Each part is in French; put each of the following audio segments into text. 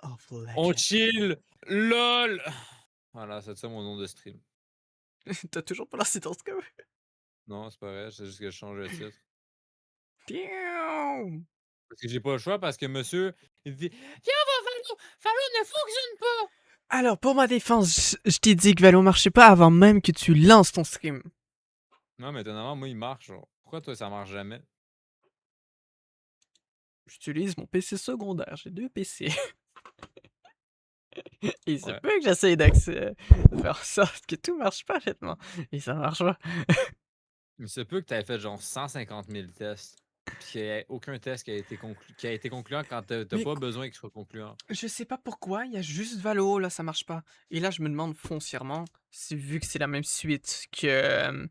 of On Legends. chill! LOL! Voilà, c'est ça mon nom de stream. T'as toujours pas lancé ton scope? Non, c'est pas vrai, c'est juste que je change le titre. Piou! Parce que j'ai pas le choix, parce que monsieur, il dit: «Viens, on va Valo! Valo ne fonctionne pas!» Alors, pour ma défense, je t'ai dit que Valo marchait pas avant même que tu lances ton stream. Non, mais étonnamment, moi, il marche, genre. Pourquoi toi, ça marche jamais? J'utilise mon PC secondaire, j'ai 2 PC. Il se Ouais. peut que j'essaye de faire en sorte que tout marche parfaitement et ça marche pas. Il se peut que tu aies fait genre 150 000 tests, puis qu'il y ait aucun test qui a été concluant quand tu Mais pas écou besoin qu'il soit concluant. je sais pas pourquoi, il y a juste Valo, là, ça marche pas et là, je me demande foncièrement si vu que c'est la même suite que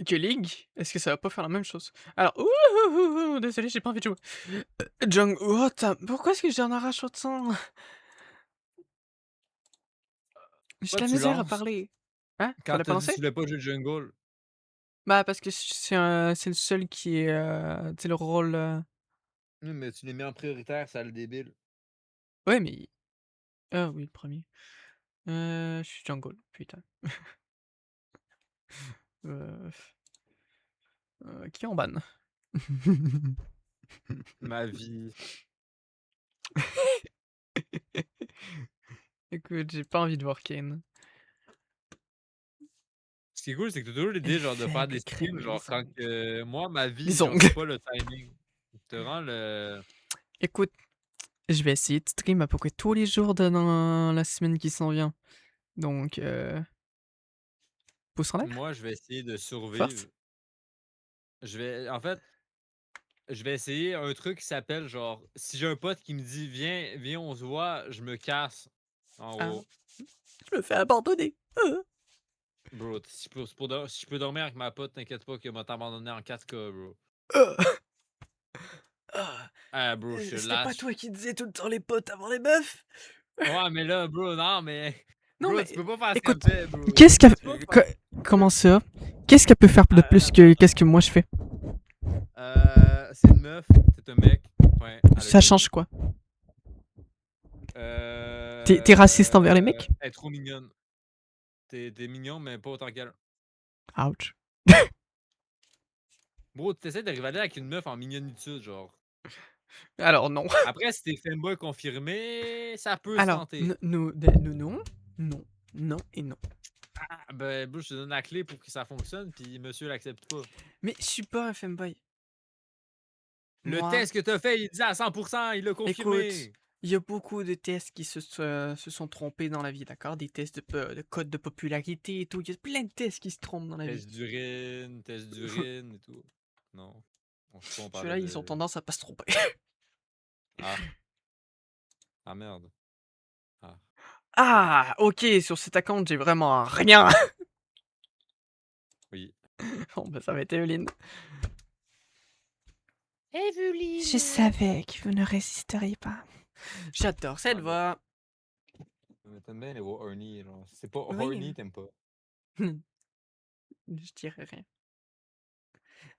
que League, est-ce que ça va pas faire la même chose? Alors ouh, désolé, j'ai pas envie de jouer. Oh ta pourquoi est-ce que j'ai un arrache autant? J'ai de Pourquoi la tu misère à lances parler. Hein? quand Fallait tu pas as dit que lancer? tu voulais pas jouer jungle? Bah, parce que c'est le seul qui est, tu sais le rôle, Oui, mais tu l'as mis en prioritaire, sale débile. ouais, mais ah oui, le premier. Je suis jungle, putain. Heu qui en banne? Ma vie. Écoute, j'ai pas envie de voir Kane. Ce qui est cool, c'est que tu as toujours Elle est l'idée, genre, de faire faible des et crème streams, les genre, quand ongles. que moi, ma vie, Les genre, j'ai ongles. pas le timing. Tu rends le Écoute, je vais essayer de stream à peu près tous les jours de dans la semaine qui s'en vient. Donc pouce en l'air, moi, je vais essayer de force. survivre. En fait, je vais essayer un truc qui s'appelle, genre, si j'ai un pote qui me dit: «Viens, on se voit», je me casse, en Ah, gros. je me fais abandonner. Bro, si je peux dormir avec ma pote, t'inquiète pas qu'elle m'a t'abandonner en 4K, bro. Ah, Ah, bro, je te c'était pas lâche. toi qui disais tout le temps les potes avant les meufs? Ouais, mais là, bro, non, mais Non, bro, tu mais peux pas faire ce qu'elle écoute, fait, bro. qu'est-ce qu'elle Tu peux pas co faire comment ça? Qu'est-ce qu'elle peut faire de plus que qu'est-ce que moi je fais? c'est une meuf, c'est un mec, point, elle a Ça dit change OK. quoi? Tu es raciste envers les mecs? Elle est trop mignonne. Tu mignon, mais pas autant qu'elle. Ouch. Bro, tu essaies de rivaler avec une meuf en mignonitude, genre. Alors non. Après, si t'es femboy confirmé, ça peut se Alors, tenter. non, non, non et non. Ah, ben, bro, je te donne la clé pour que ça fonctionne, puis monsieur l'accepte pas. Mais je suis pas un femboy. Le Moi, test que t'as fait, il dit à 100 il l'a écoute, confirmé. il y a beaucoup de tests qui se sont trompés dans la vie, d'accord? Des tests de code de popularité et tout. Il y a plein de tests qui se trompent dans la vie. Test d'urine et tout. Non. Bon, je sais pas, on parlait Ceux-là, ils ont de. tendance à pas se tromper. Ah. Ah merde. Ah. OK. Ah! OK, sur cet account, j'ai vraiment rien! Oui. Bon, bah, ça va être Evelyne. Je Evelyne! savais que vous ne résisteriez pas. J'adore cette Ah, mais voix. t'aimes bien les voix horny, genre. Si c'est pas Oui, horny, t'aimes pas. je dirais rien.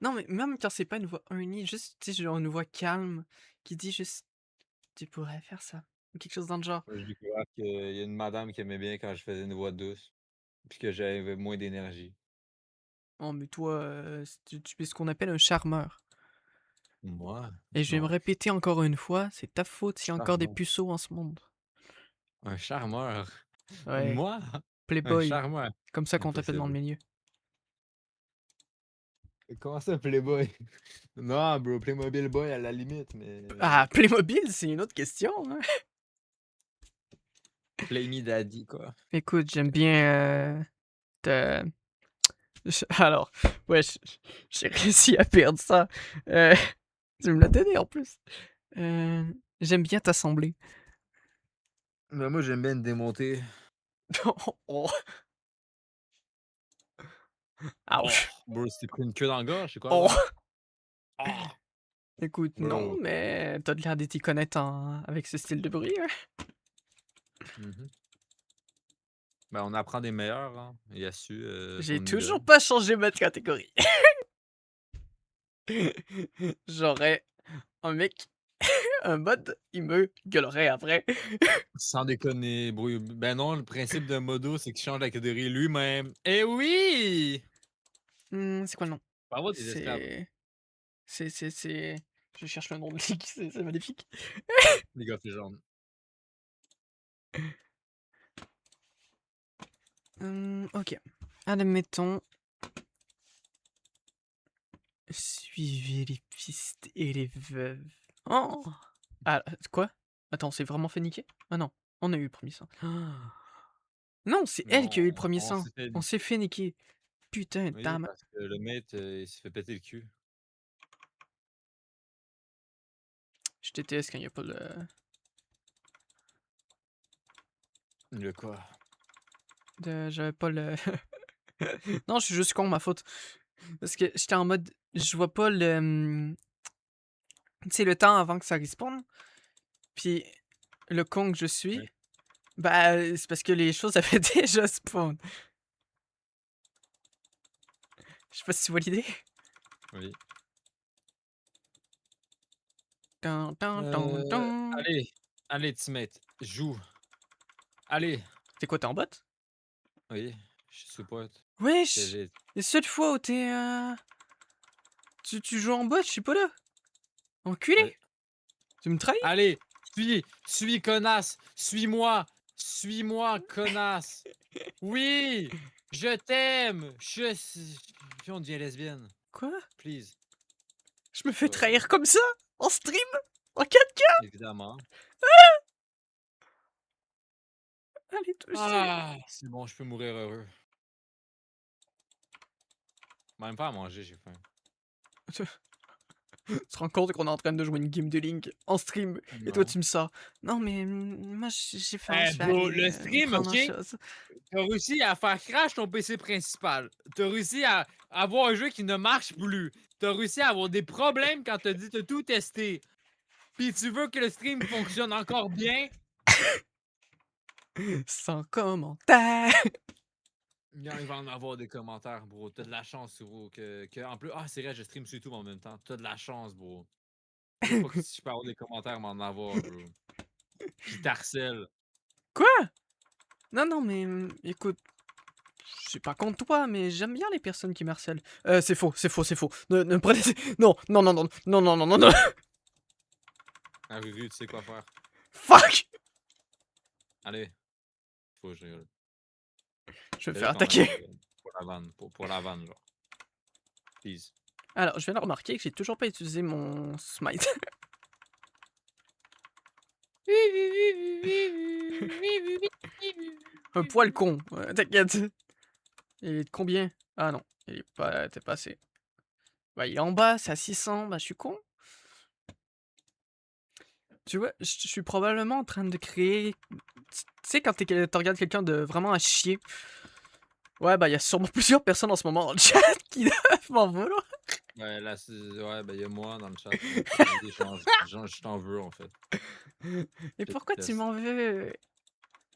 Non, mais même quand c'est pas une voix unie, juste, tu sais, genre une voix calme qui dit juste: «Tu pourrais faire ça» ou quelque chose dans le genre. Moi, j'ai découvert qu'il y a une madame qui aimait bien quand je faisais une voix douce, puis que j'avais moins d'énergie. Oh, mais toi, tu es ce qu'on appelle un charmeur Moi? et je vais me Non. répéter encore une fois, c'est ta faute s'il y a encore des Charmeur. puceaux en ce monde. Un charmeur? Ouais, Moi? Un playboy, charmeur? comme ça qu'on t'appelle dans le Impossible. milieu. Comment ça, Playboy? Non, bro, Playmobil Boy à la limite, mais Ah, Playmobil, c'est une autre question, hein. Play Me Daddy, quoi. Écoute, j'aime bien, te alors, ouais, j'ai réussi à perdre ça, heu, tu me l'as donné en plus. J'aime bien t'assembler. Mais moi, j'aime bien te démonter. Oh, Oh, ouch. bro, tu t'es pris une queue dans la gorge, c'est quoi, ça? Oh! Ah! Écoute, non, Bro. mais tu as l'air de t'y connaître en avec ce style de bruit, hein. Mhm. Ben, on apprend des meilleurs, hein. Il a su J'ai son toujours idole. pas changé ma catégorie. J'aurais un mec un mod, il me gueulerait après. Sans déconner, bro. Ben non, le principe d'un modo, c'est qu'il change la catégorie lui-même. Eh oui! C'est quoi le nom? Par avoir des esclaves, C'est c'est je cherche le nom de League, c'est magnifique. League of Legends. OK. Admettons, suivez les pistes et les veuves. Oh! Ah, quoi? Attends, on s'est vraiment fait niquer? Ah non, on a eu le premier sang. Non, c'est elle qui a eu le Non, premier on sang. s'est fait On s'est fait niquer. Putain, oui, tam parce que le mate, il s'est fait péter le cul. je déteste quand il y a pas le Le quoi? j'avais pas le non, je suis juste con, ma faute. Parce que j'étais en mode, je vois pas le, tu sais, le temps avant que ça respawn. Puis le con que je suis, Oui, bah, c'est parce que les choses avaient déjà spawn. Je sais pas si tu vois l'idée? oui. Tan, tan, tan, tan. Allez, allez teammate, joue. Allez! C'est quoi, tu en bot? Oui, je suis pote. Wesh! J'ai Les seules fois où tu joues en bot, je suis pas là. oui. Enculé! Tu me trahis? Allez, suis connasse, suis-moi, suis-moi connasse. Oui, je t'aime. Puis on devient lesbienne, Quoi? please. Je me fais Ouais, trahir comme ça? En stream? En 4K? évidemment. Allez, toi aussi. Ah, c'est bon, je peux mourir heureux. Même pas à manger, j'ai faim. Tu te rends compte qu'on est en train de jouer une game de Link en stream et toi Non. tu me sors. Non mais moi j'ai faim, Eh je vais bro, aller le me stream, prendre OK? une chose. T'as réussi à faire crash ton PC principal. T'as réussi à avoir un jeu qui ne marche plus. T'as réussi à avoir des problèmes quand t'as dit t'as tout testé. Puis tu veux que le stream fonctionne encore bien? Sans commentaire. Il va en avoir des commentaires, bro. T'as de la chance, bro. En plus, ah, c'est vrai, je stream sur YouTube en même temps. T'as de la chance, bro. Je veux pas que si je peux avoir des commentaires, m'en avoir, bro. Qui t'harcèlent. Quoi? Non non mais écoute, je suis pas contre toi mais j'aime bien les personnes qui me harcèlent. C'est faux, c'est faux, c'est faux. Ne prenez non, non non non non non non non non. Ah, Ruru, tu sais quoi faire. Fuck! Allez, faut que je rigole. Je vais me faire Fais-le quand même attaquer. pour la vanne. Pour la vanne, genre. Please. Alors, je viens de remarquer que j'ai toujours pas utilisé mon smite. Un poil con, t'inquiète. Il est de combien? Ah non, il est pas t'es pas assez. Bah, il est en bas, c'est à 600, bah, je suis con. Tu vois, je suis probablement en train de créer tu sais quand tu regardes quelqu'un de vraiment à chier? Ouais, bah, il y a sûrement plusieurs personnes en ce moment dans le chat qui doivent m'en vouloir. Ouais, là, ouais, ben, il y a moi dans le chat. Je t'en veux, en fait. Et Je te pourquoi tu déteste. m'en veux?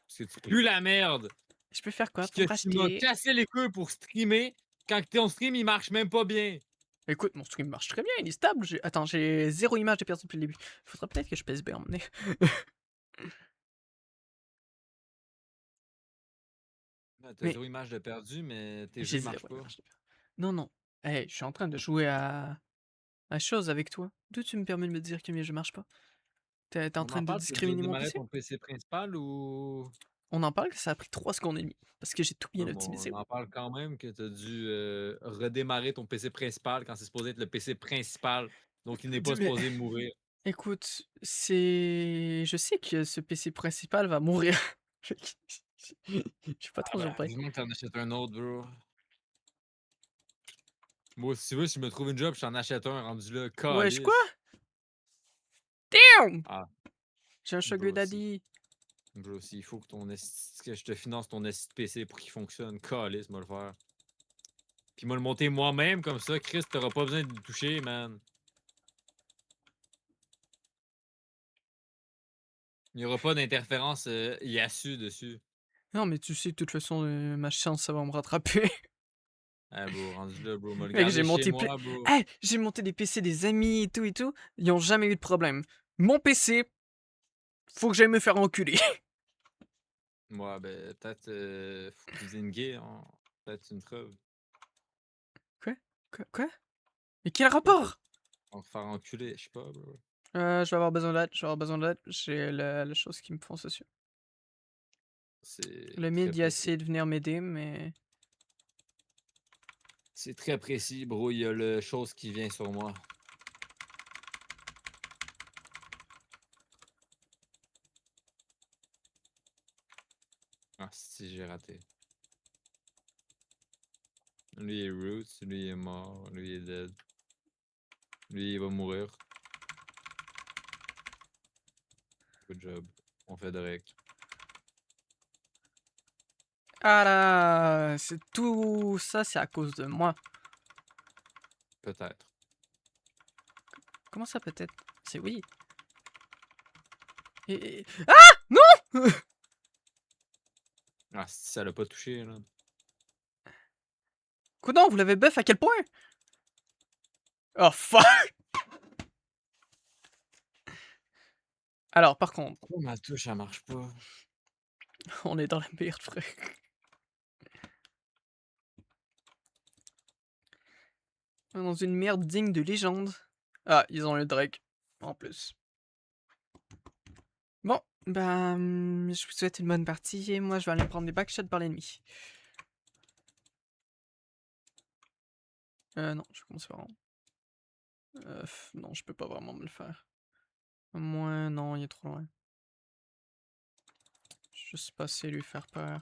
Parce que tu pues la merde. Je peux faire quoi Puis pour que me tu m'as racheter? cassé les couilles pour streamer quand ton stream, il marche même pas bien. Écoute, mon stream marche très bien, il est stable. Attends, j'ai 0 image de personne depuis le début. Faudrait peut-être que je pèse B à un moment donné. T'as Mais 0 image de perdu, mais tes jeux, j'ai ils 0 marchent pas. image de personne. Non, non. Hey, je suis en train de jouer à chose avec toi. D'où tu me permets de me dire que mes jeux marchent pas? T'es en On train en de parle, t'as déjà discriminer mon démarré PC? ton PC principal ou... On en parle que ça a pris 3 secondes et demie. Parce que j'ai tout bien Ouais, bon, optimisé. on en parle quand même que t'as dû redémarrer ton PC principal quand c'est supposé être le PC principal. Donc, il n'est pas Mais supposé mourir. écoute, c'est. Je sais que ce PC principal va mourir. Je suis pas Ah trop ben, surpris. dis-moi que t'en achètes un autre, bro. Moi, si tu veux, si je me trouve une job, je t'en achète un rendu là, Wesh, quoi? calice. Damn! Ah, J'ai un sugar bro, daddy. bro, s'il faut que que je te finance ton esti de PC pour qu'il fonctionne, calice, moi le faire. Puis moi le monter moi-même comme ça, Chris, t'auras pas besoin de le toucher, man. Il n'y aura pas d'interférence Yasu dessus. Non, mais tu sais, de toute façon, ma chance, ça va me rattraper. Ah, bro, rendu là, bro, m'a le Mec, garder chez moi, bro. j'ai monté des PC des amis et tout, ils ont jamais eu de problème. Mon PC, faut que j'aille me faire enculer. Ouais, ben, peut-être, faut que tu deviennes gay, hein. Peut-être une preuve. Quoi? Quoi? Mais quel On peut rapport? on va te faire enculer, je sais pas, bro. Je vais avoir besoin d'aide, je vais avoir besoin d'aide. J'ai la chose qui me fonce dessus. C'est Le très mid, il a précis. essayé de venir m'aider, mais C'est très précis, bro. Il y a le chose qui vient sur moi. Ah, si j'ai raté. Lui il est roots, lui il est mort, lui il est dead. Lui il va mourir. Good job. On fait direct. ah là, c'est tout ça, c'est à cause de moi. Peut-être. Comment ça peut-être? C'est oui. Ah! Non! Ah, si ça l'a pas touché, là. Coudonc, vous l'avez buff à quel point? Oh fuck! Alors, par contre, Pourquoi ma touche, elle marche pas? on est dans la merde, frère. Dans une merde digne de légende. Ah, ils ont le Drake, en plus. Bon, bah, je vous souhaite une bonne partie et moi je vais aller prendre des backshots par l'ennemi. Non, je commence par en. Non, je peux pas vraiment me le faire. Moins, non, il est trop loin. Je sais pas si lui faire peur.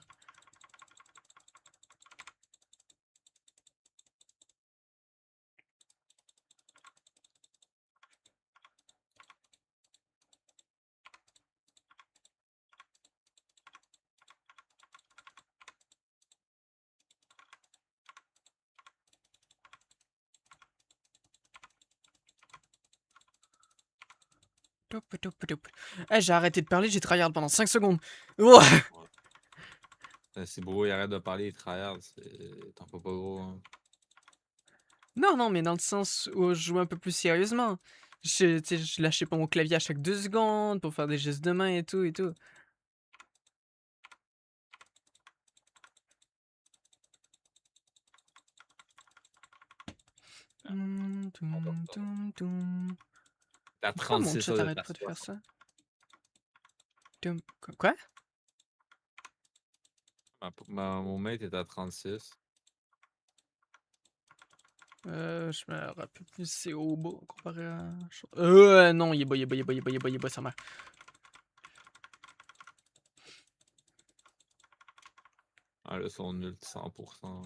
Toup, toup, toup. Eh, j'ai arrêté de parler, j'ai tryhard pendant 5 secondes. Ouah. Ouais. Si bro, il arrête de parler, il tryhard, c'est. T'en fais pas gros, hein. Non, non, mais dans le sens où je joue un peu plus sérieusement. Tu sais, je lâchais pas mon clavier à chaque 2 secondes pour faire des gestes de main et tout et tout. On va Toum, pas. toum, toum. T'as Pourquoi mon 36 chat de arrête ta pas de faire 60. ça? Quoi? Mon mate est à 36. Je me rappelle plus si c'est au bas comparé à. Non, il est bas, il est bas, il est bas, il est bas, il est bas, il est bas, sa mère. Ah, là, son nul 100%.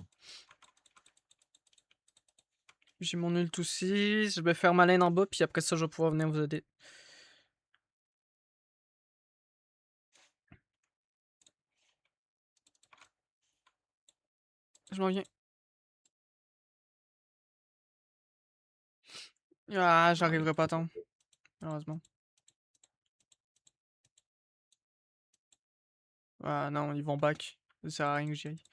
J'ai mon ult aussi, je vais faire ma lane en bas, puis après ça, je vais pouvoir venir vous aider. Je m'en viens. Ah, Ah, j'arriverai pas à temps, malheureusement. Ah non, ils vont back. Ça sert à rien que j'y aille.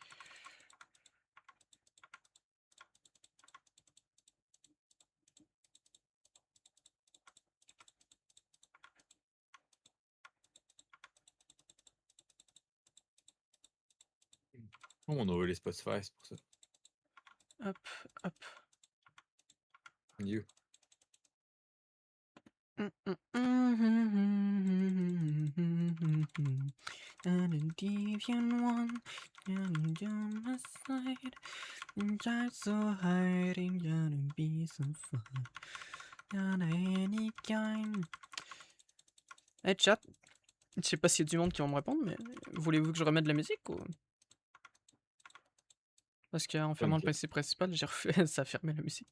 oh, on a ouvert les Spotify, c'est pour ça. Hop, hop. You. And a deviant one, and on my side, and just so hiding, gonna be so fun. Gonna any kind. Hey chat, je sais pas s'il y a du monde qui va me répondre, mais voulez-vous que je remette de la musique ou. Parce qu'en Bonne fermant le PC principal, j'ai refait ça a fermé la musique.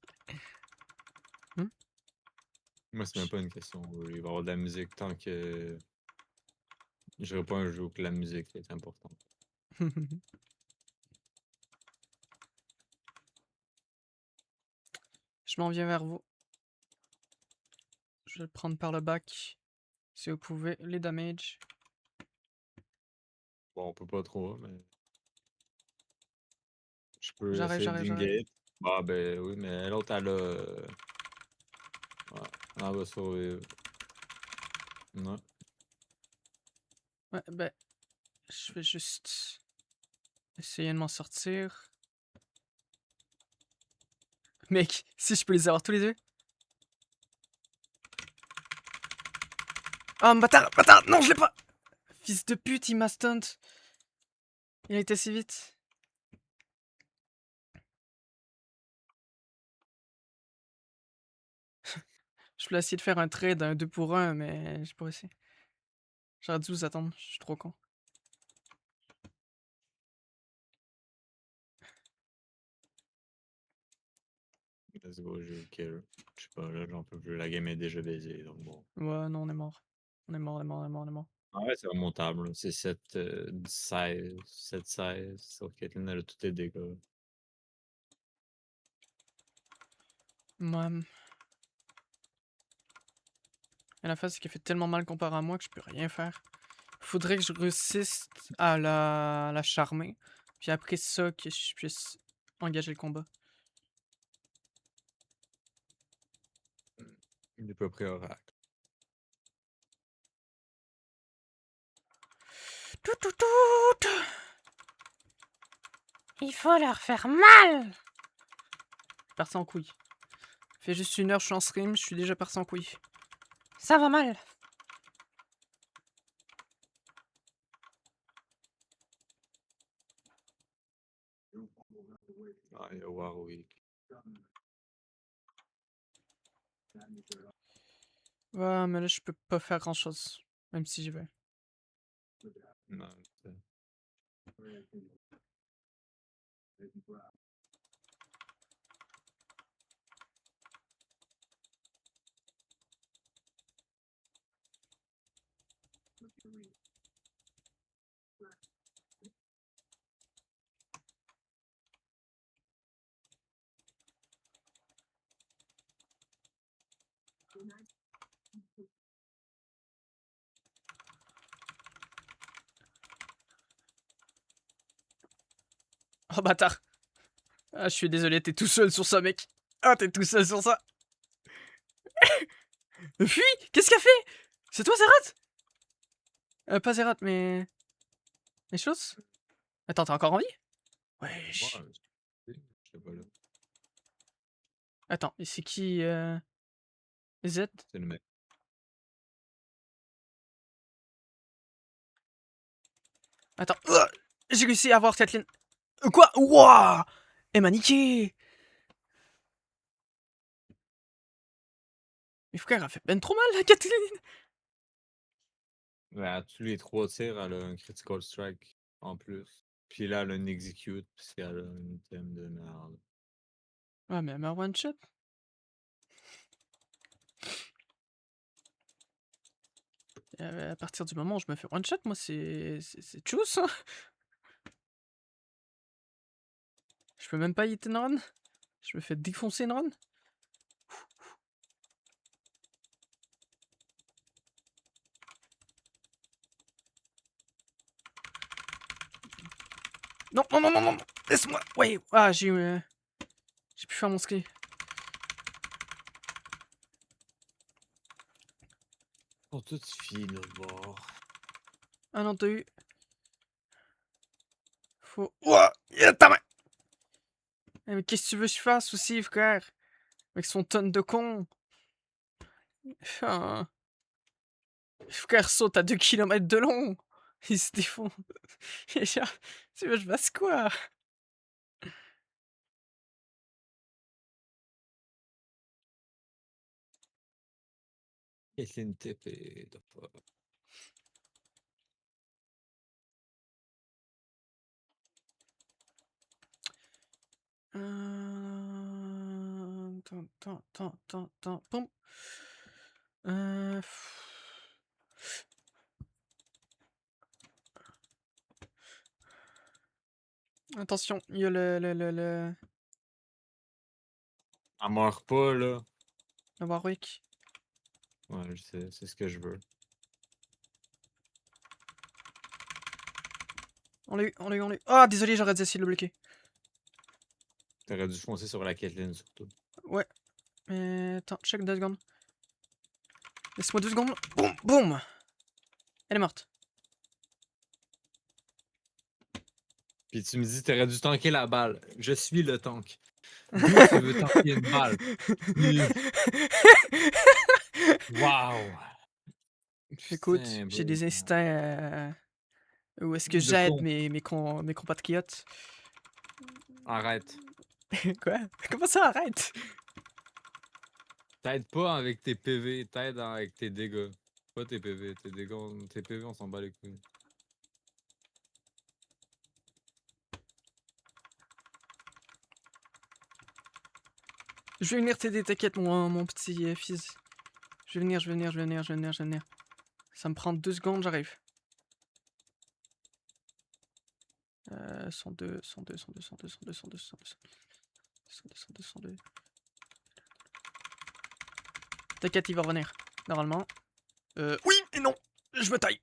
Moi, c'est même pas une question. Il va y avoir de la musique tant que. Je dirais pas un jeu que la musique est importante. Je m'en viens vers vous. Je vais le prendre par le bac. Si vous pouvez, les damage. Bon, on peut pas trop, mais. Je peux J'arrête, essayer j'arrête, j'arrête. d'engage. Ah, ben oui, mais l'autre, elle a. Ouais, elle va survivre. Non. Ouais, ben, je vais juste essayer de m'en sortir. Mec, si je peux les avoir tous les deux. Oh, bâtard, bâtard, non, je l'ai pas. Fils de pute, il m'a stunt. Il a été si vite. Je voulais essayer de faire un trade, un 2 pour 1, mais j'ai pas réussi. J'aurais dû vous attendre, je suis trop con. Let's go, je kill. Je sais pas, là, j'en peux plus. La game est déjà baisée, donc bon. Ouais, non, on est mort. On est mort, on est mort, on est mort, on est mort. Ah ouais, c'est remontable, là. C'est 7, 16, 7, 16. Sauf que Caitlyn, elle a tous les dégâts. Ouais. Et la face, c'est qu'elle fait tellement mal comparé à moi que je peux rien faire. Faudrait que je réussisse à la charmer. Puis après ça, que je puisse engager le combat. Il est pas prêt oracle. Tout, tout, tout. Il faut leur faire mal. Parti en couille. Fait juste 1 heure, je suis en stream, je suis déjà parti en couille. Ça va mal. Ah, il y a Warwick. Ouais, mais là, je peux pas faire grand chose. Même si j'y vais. Non, c'est- Oh bâtard. Ah, je suis désolé, t'es tout seul sur ça, mec. Ah, t'es tout seul sur ça. Fuis. Qu'est-ce qu'il a fait? C'est toi, Zerat? Pas Zerat, mais... Les choses? Attends, t'es encore en vie? Wesh. Ouais, je sais pas là. Attends, et c'est qui, Z? C'est le mec. Attends. J'ai réussi à avoir Kathleen. Quoi? Wouah! Elle m'a niqué! Mais frère, elle a fait ben trop mal, la Kathleen! Ouais, à tous les 3 tirs, elle a un critical strike en plus. Puis là, elle a un execute, parce qu'elle a un item de merde. Ouais, mais elle m'a one shot. À partir du moment où je me fais one shot, moi, c'est tchuss, hein. Je peux même pas hit une run. Je me fais défoncer une run. Non, non, non, non, non! Laisse-moi! Ouais! Ah, j'ai eu... J'ai pu faire mon ski. Ils sont tous filles, là, bord. Ah non, t'as eu... Faut... Ouah! Ta main! Eh, mais qu'est-ce que tu veux que je fasse aussi, frère? Avec son tonne de con. Enfin... Frère saute à 2 km de long. Il se défend. Et genre, tu veux que je fasse quoi? Et c'est une TP, de pas. Poum. Attention, il y a le Elle meurt pas, là. Warwick. Ouais, je sais, c'est ce que je veux. On l'a eu, on l'a eu, on l'a eu. Ah, désolé, j'aurais dû essayer de le bloquer. T'aurais dû foncer sur la Caitlyn, surtout. Ouais. Mais attends, check 2 secondes. Laisse-moi 2 secondes. Boum, boum. Elle est morte. Puis tu me dis, t'aurais dû tanker la balle. Je suis le tank. D'où tu veux tanker une balle? Waouh! Écoute, Putain, j'ai bro. des instincts où est-ce que De j'aide con. mes compatriotes. Arrête. Quoi? Comment ça, arrête? T'aides pas avec tes PV, t'aides avec tes dégâts. Pas tes PV, tes dégâts, tes PV, on s'en bat les couilles. Je vais venir t'aider, t'inquiète, mon petit fils. Je vais venir, je vais venir, je vais venir, je vais venir, je vais venir. Ça me prend 2 secondes, j'arrive. 102, 102, 102, 102, 102, 102, 102, 102, 102, 102. T'inquiète, il va revenir, normalement. Oui et non, je me taille.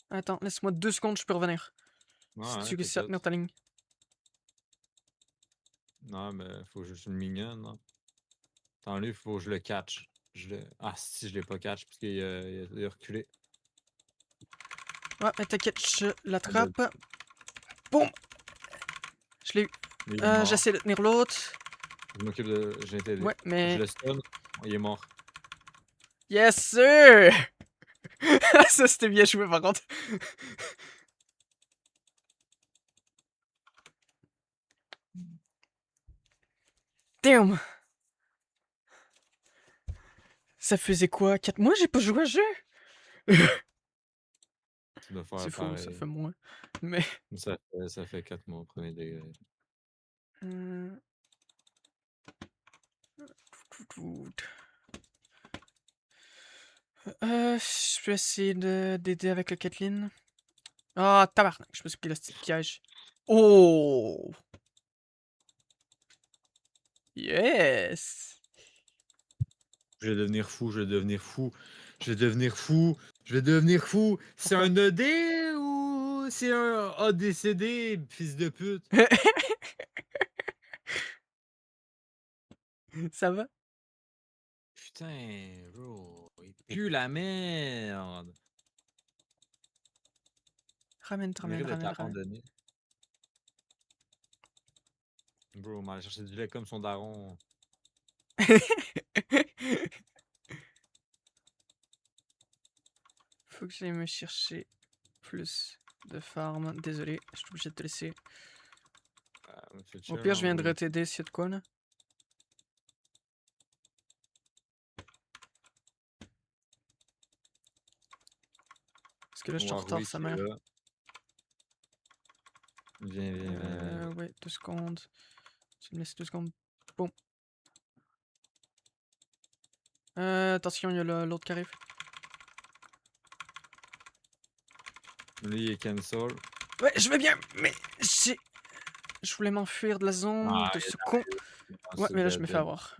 Attends, laisse-moi 2 secondes, je peux revenir. Si Ouais, tu réussis à tenir t'inquiète. ta ligne. Non, mais faut que je suis mignonne, non? Attends, lui, faut que je le catch. Ah, si, je l'ai pas catch, parce qu'il a reculé. Ouais, mais t'inquiète, je Ah, l'attrape. Boum! Je l'ai eu. il est mort. J'essaie de tenir l'autre. Je m'occupe de. Je viens t'aider. Ouais, Je mais... le stun. Il est mort. Yes, sir! Ça, c'était bien joué, par contre. Damn! Ça faisait quoi? 4 mois, j'ai pas joué à un jeu? Tu dois faire C'est faux, ça pareil. fait moins. Mais... Ça fait 4 mois, premier degré. Je vais essayer d'aider avec le Kathleen. Ah, tabarnak, je me suis pris le petit piège. Oh! Yes! Je vais devenir fou, je vais devenir fou. Je vais devenir fou. Je vais devenir fou. C'est Pourquoi? un ED ou c'est un ADCD, fils de pute? Ça va? Putain, bro. Il pue la merde. Ramène, Il mérite d'être ramène. abandonné. Bro, on m'a cherché du lait comme son daron. Faut que j'aille me chercher plus de farm. Désolé, je suis obligé de te laisser. Au pire, je viendrai t'aider s'il y a de quoi, là. Parce que là, je suis en retard, sa mère. Viens. Ouais, 2 secondes. Tu me laisses 2 secondes. Boum. Attention, il y a l'autre qui arrive. Lui, il est cancel. Ouais, je vais bien, mais j'ai... Je voulais m'enfuir de la zone de ce con. Ouais, mais là, je me fais avoir.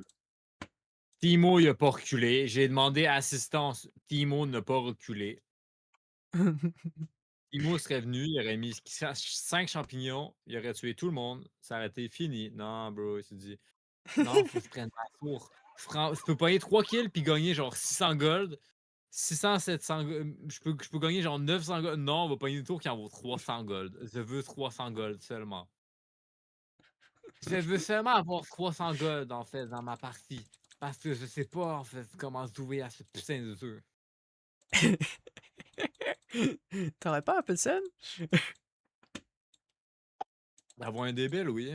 Timo, il a pas reculé. J'ai demandé assistance. Timo n'a pas reculé. Timo serait venu, il aurait mis 5 champignons, il aurait tué tout le monde, ça aurait été fini. Non, bro, il s'est dit, non, faut que je prenne ma tour. Je peux pogner 3 kills puis gagner genre 600 gold. 600, 700 je peux gagner genre 900 gold. Non, on va pogner une tour qui en vaut 300 gold. Je veux 300 gold seulement. Je veux seulement avoir 300 gold en fait dans ma partie. Parce que je sais pas en fait comment jouer à ce putain de jeu. T'aurais pas un peu de scène? D'avoir un débile, oui.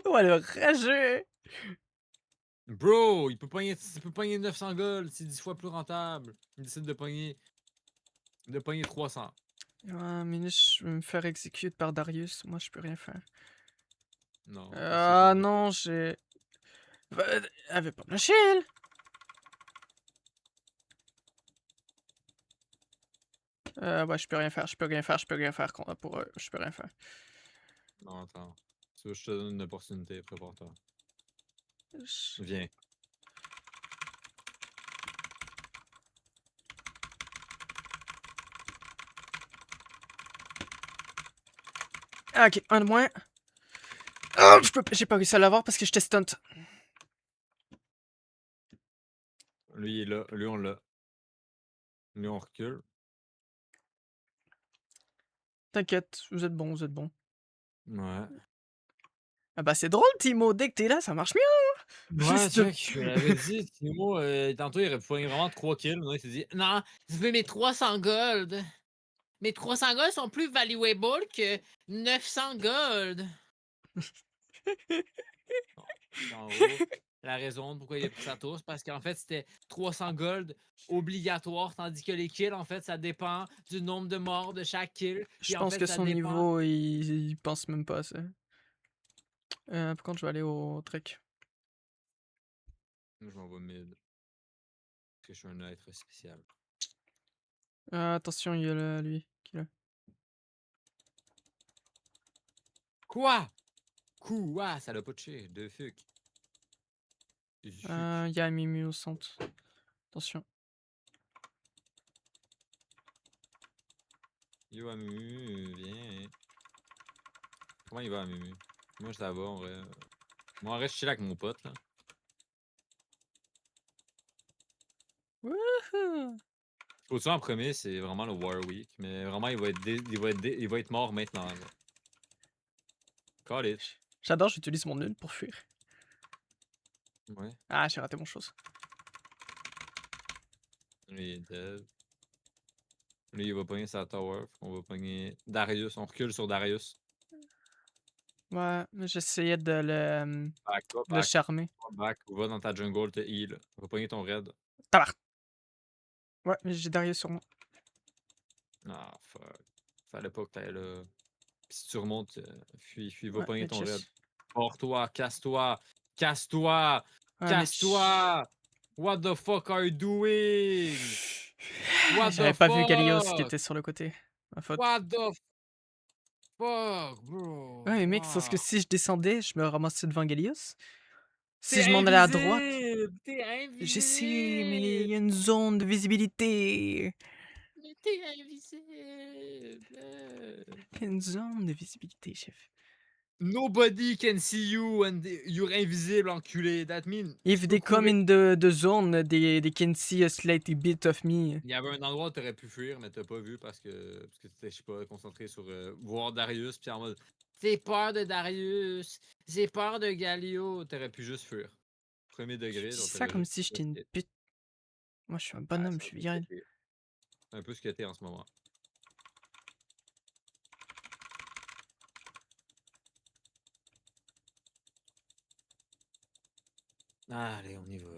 Oh, le rageux! Bro, il peut pogner 900 gold, c'est 10 fois plus rentable. Il décide de pogner 300. Ouais, mais là, je vais me faire exécuter par Darius. Moi, je peux rien faire. Non. Ah non, j'ai... Elle veut pas me lâcher, elle! Ouais, je peux rien faire, je peux rien faire pour eux. Je peux rien faire. Non, attends. Tu veux que je te donne une opportunité, prépare-toi. Viens. Ah, ok, un de moins. Ah, j'ai pas réussi à l'avoir parce que j'étais stunt. Lui, il est là. Lui, on l'a. Lui, on recule. T'inquiète, vous êtes bon, vous êtes bon. Ouais. Ah bah c'est drôle, Timo, dès que t'es là, ça marche mieux. Ouais, Juste. check, je te l'avais dit, Timo, tantôt, il aurait pu pogner vraiment 3 kills. Maintenant, il s'est dit: «Non, je veux mes 300 gold. Mes 300 gold sont plus valuable que 900 gold.» Bon, en gros, la raison pourquoi il a pris sa tour, c'est parce qu'en fait, c'était 300 gold obligatoire, tandis que les kills, en fait, ça dépend du nombre de morts de chaque kill. Je Puis en pense fait, que ça son dépend. niveau, il pense même pas à ça. Par contre, je vais aller au trek. Moi, je m'en vais mid. Parce que je suis un être spécial. Attention, il y a lui qui est là. Quoi? Quoi? Ça l'a pas touché. De fuck. Fuck. Il y a Mimi au centre. Attention. Yo, Amumu, viens. Comment il va, Amumu? Moi, ça va, en vrai. Moi, en vrai, je chill avec mon pote, là. Wouhou! Faut-tu en premier, c'est vraiment le Warwick. Mais vraiment, il va être mort maintenant, là. Call it. J'adore, j'utilise mon nul pour fuir. Ouais. Ah, j'ai raté mon chose. Lui, il est dead. Lui, il va pogner sa tower. On va pogner Darius. On recule sur Darius. Ouais, mais j'essayais Back, va de le back. charmer. Va back. Va dans ta jungle, te heal. Va pogner ton raid. Tabarnak! Ouais, mais j'ai Darius sur moi. Ah, fuck. Fallait pas que t'ailles là. Pis si tu remontes, fuis, va Ouais, pogner mais ton raid. chess. Pors-toi, casse-toi! Casse-toi! Ouais, mais Casse-toi! What the fuck are you doing? What the j'avais pas vu Gallios qui fuck? était sur le côté. Ma faute. What the fuck, bro? Ouais, mais mec, sauf que Wow. si je descendais, je me ramassais devant Gallios. Si T'es je m'en allais à droite, invisible! T'es je sais, mais il invisible! y a une zone de visibilité. Mais t'es invisible! Il y a une zone de visibilité, chef. Nobody can see you and you're invisible, enculé. That mean, If tu peux they come courir. in the zone, they can see a slight bit of me. Il y avait un endroit où t'aurais pu fuir, mais t'as pas vu parce que t'étais, je sais pas, concentré sur voir Darius, puis en mode j'ai peur de Darius, j'ai peur de Galio. T'aurais pu juste fuir. Premier Tu degré, dis genre ça t'aurais comme juste. si j'étais une pute. Moi, je suis un Ah, bonhomme, je suis viril. c'est un peu ce que t'es en ce moment. Ah, allez, on y va.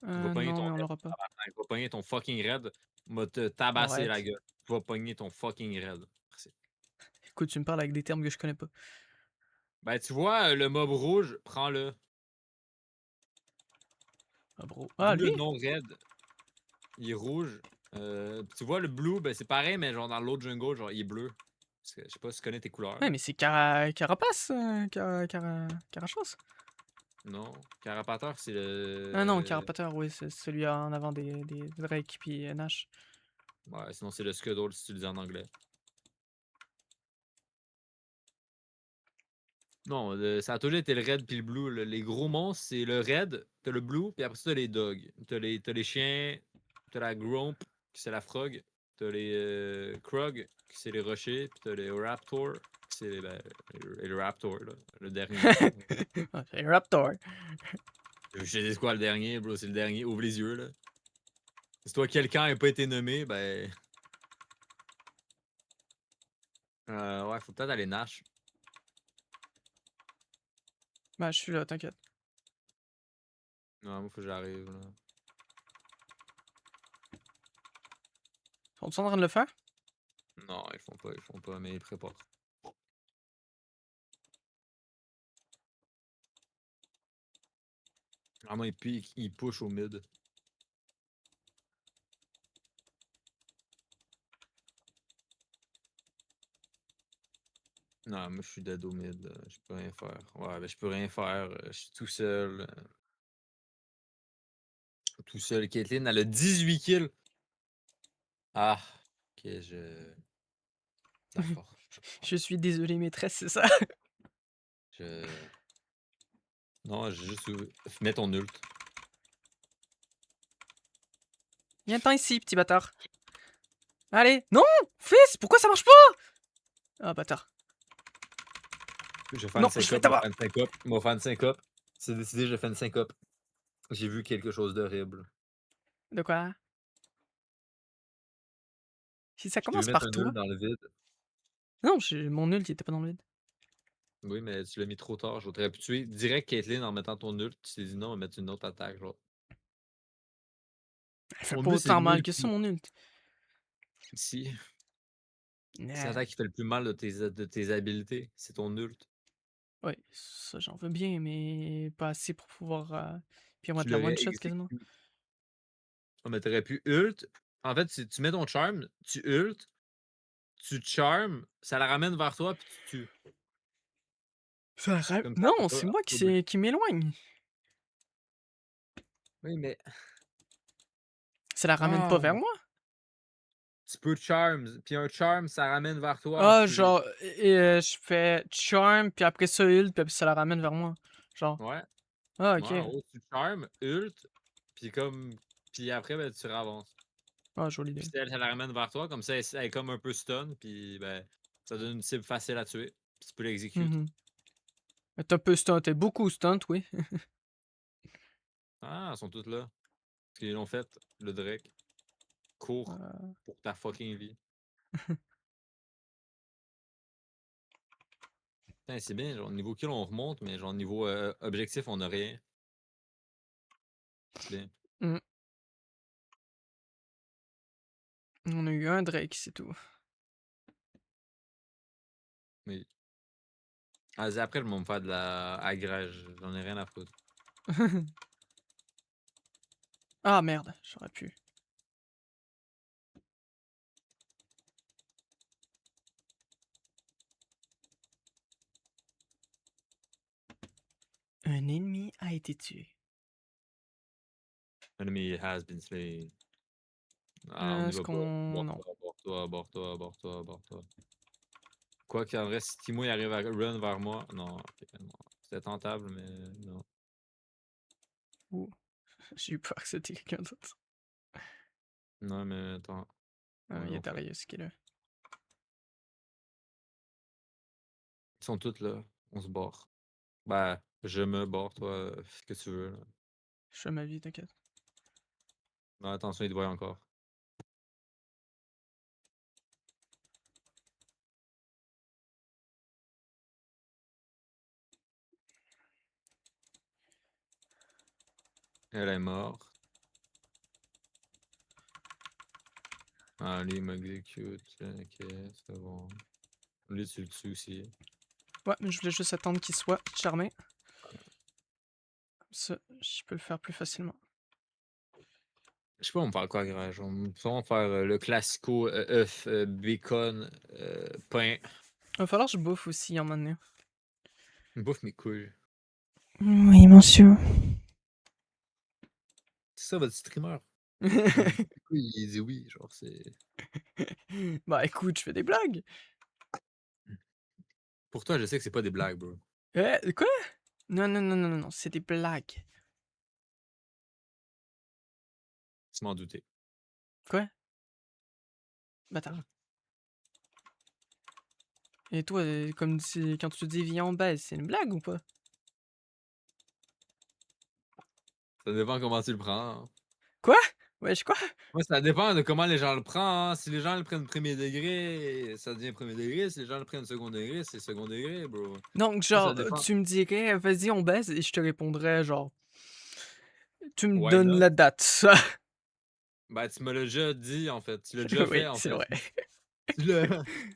Tu vas pogner Non, ton mais on raid, l'aura pas. tabarnak. Tu vas pogner ton fucking raid. Va te tabasser la Arrête. gueule. Tu vas pogner ton fucking raid. Merci. Écoute, tu me parles avec des termes que je connais pas. Ben, tu vois, le mob rouge, prends-le. Ah, bro. Ah, Dis-le lui? non raid. Il est rouge. Tu vois, le blue, ben, c'est pareil, mais genre dans l'autre jungle, genre, il est bleu. Parce que, je sais pas si tu connais tes couleurs, Ouais, là. mais c'est Carapace, Carachos. Non. Carapateur, c'est Ah non, le. Carapateur, oui, c'est celui en avant des Drake puis Nash. Ouais, sinon, c'est le Scuddle si tu le dis en anglais. Non, ça a toujours été le red puis le blue. Là. Les gros monstres, c'est le red, t'as le blue, puis après ça, t'as les dogs. T'as les chiens, t'as la gromp, qui c'est la frog, t'as les krog, qui c'est les rochers, puis t'as les raptor, qui c'est les raptor, là, le dernier. Ah, c'est Raptor. Je sais c'est quoi le dernier, bro, c'est le dernier. Ouvre les yeux, là. Si toi, quelqu'un n'a pas été nommé, ben. Ouais, faut peut-être aller Nash. Bah, je suis là, t'inquiète. Non, moi, faut que j'arrive, là. Sont-ils en train de le faire? Non, ils font pas, mais ils préparent. Ah, moi, il push au mid. Non, moi je suis dead au mid, je peux rien faire. Ouais, ben je peux rien faire, je suis tout seul. Tout seul. Caitlyn, elle a 18 kills. Ah, ok, je. D'accord. Je suis désolé, maîtresse, c'est ça. Je... Non, j'ai juste... Mets ton ult. Viens-t'en ici, petit bâtard. Allez. Non! Fils, pourquoi ça marche pas? Ah, bâtard. Je vais faire une Non, je vais syncope, je vais t'avoir. faire une syncope. Je vais faire une syncope. C'est décidé, je fais une syncope. J'ai vu quelque chose d'horrible. De quoi? Si ça Je t'ai vu commence mettre par un toi. ult dans le vide. Non, mon ult, il était pas dans le vide. Oui, mais tu l'as mis trop tard. Je t'aurais pu tuer direct Caitlyn en mettant ton ult. Tu t'es dit non, on va mettre une autre attaque. Genre. Elle fait Mon pas but, c'est le autant mal que ça, multi. mon ult. Si. C'est Nah. l'attaque qui fait le plus mal de tes habilités. C'est ton ult. Ouais, ça, j'en veux bien, mais pas assez pour pouvoir. Puis on va Tu te la l'aurais one-shot quasiment. exécuté. Oh, mais t'aurais pu ult. En fait, si tu mets ton charm, tu ult, tu charm, ça la ramène vers toi, puis tu tues. Comme ça, Non, c'est moi qui m'éloigne. Oui, mais. Ça la ramène pas Ah! vers moi. Tu peux charm, puis un charm, ça ramène vers toi. Ah, Puis. genre, je fais charm, puis après ça ult, puis après ça la ramène vers moi. Genre. Ouais. Ah, Ouais, ok. en gros, tu charm, ult, puis comme. Puis après, ben, tu ravances. Ah, jolie Puis idée. elle, ça la ramène vers toi, comme ça, elle est comme un peu stun, puis ben, ça donne une cible facile à tuer. Puis tu peux l'exécuter. Mhm. T'es un peu stunt, t'es beaucoup stunt, oui. Ah, elles sont toutes là. Parce qu'ils l'ont fait, le Drake. Cours Euh, pour ta fucking vie. Putain, c'est bien, genre, niveau kill, on remonte, mais genre, niveau objectif, on a rien. C'est bien. hmm. On a eu un Drake, c'est tout. Mais. Ah, après, ils vont me faire de la agrège. J'en ai rien à foutre. Ah merde, j'aurais pu. Un ennemi a été tué. Enemy has been slain. Ah, on y Est-ce va pas. qu'on... Non. Aborte-toi, aborte-toi, aborte-toi, aborte-toi, aborte-toi. Quoi qu'en vrai, si Timo il arrive à run vers moi, non, ok, non. C'était tentable, mais non. Ouh, j'ai eu peur que c'était quelqu'un d'autre. Non, mais attends. Ah, il y a Voyons faire. Darius qui est là. Ils sont tous là. On se barre. Ben, je me barre, toi, ce que tu veux. Là. Je fais ma vie, t'inquiète. Non, attention, il te voit encore. Elle est morte. Ah, lui, il m'exécute. Ok, c'est bon. Lui, tu le tues aussi. Ouais, mais je voulais juste attendre qu'il soit charmé. Comme ça, je peux le faire plus facilement. Je sais pas, on me parle quoi, garage? On va faire le classico œuf, bacon, pain. Il va falloir que je bouffe aussi en un moment donné. Bouffe mes couilles. Oui, monsieur. C'est ça, votre streamer. Pourquoi il dit oui, genre, c'est. Bah écoute, je fais des blagues. Pour toi, je sais que c'est pas des blagues, bro. Quoi? Non, non, non, non, non, non, c'est des blagues. Tu m'en doutais. Quoi? Bâtard. Et toi, quand tu dis viens en baisse, c'est une blague ou pas? Ça dépend comment tu le prends. Hein. Quoi? Wesh, quoi? Moi, ça dépend de comment les gens le prennent. Hein. Si les gens le prennent premier degré, ça devient premier degré. Si les gens le prennent second degré, c'est second degré, bro. Donc, Ça genre, dépend. tu me dirais, vas-y, on baisse, et je te répondrais, genre, tu me Why donnes not? la date. Ben, tu me l'as déjà dit, en fait. Tu l'as déjà fait, Oui, en c'est fait. vrai.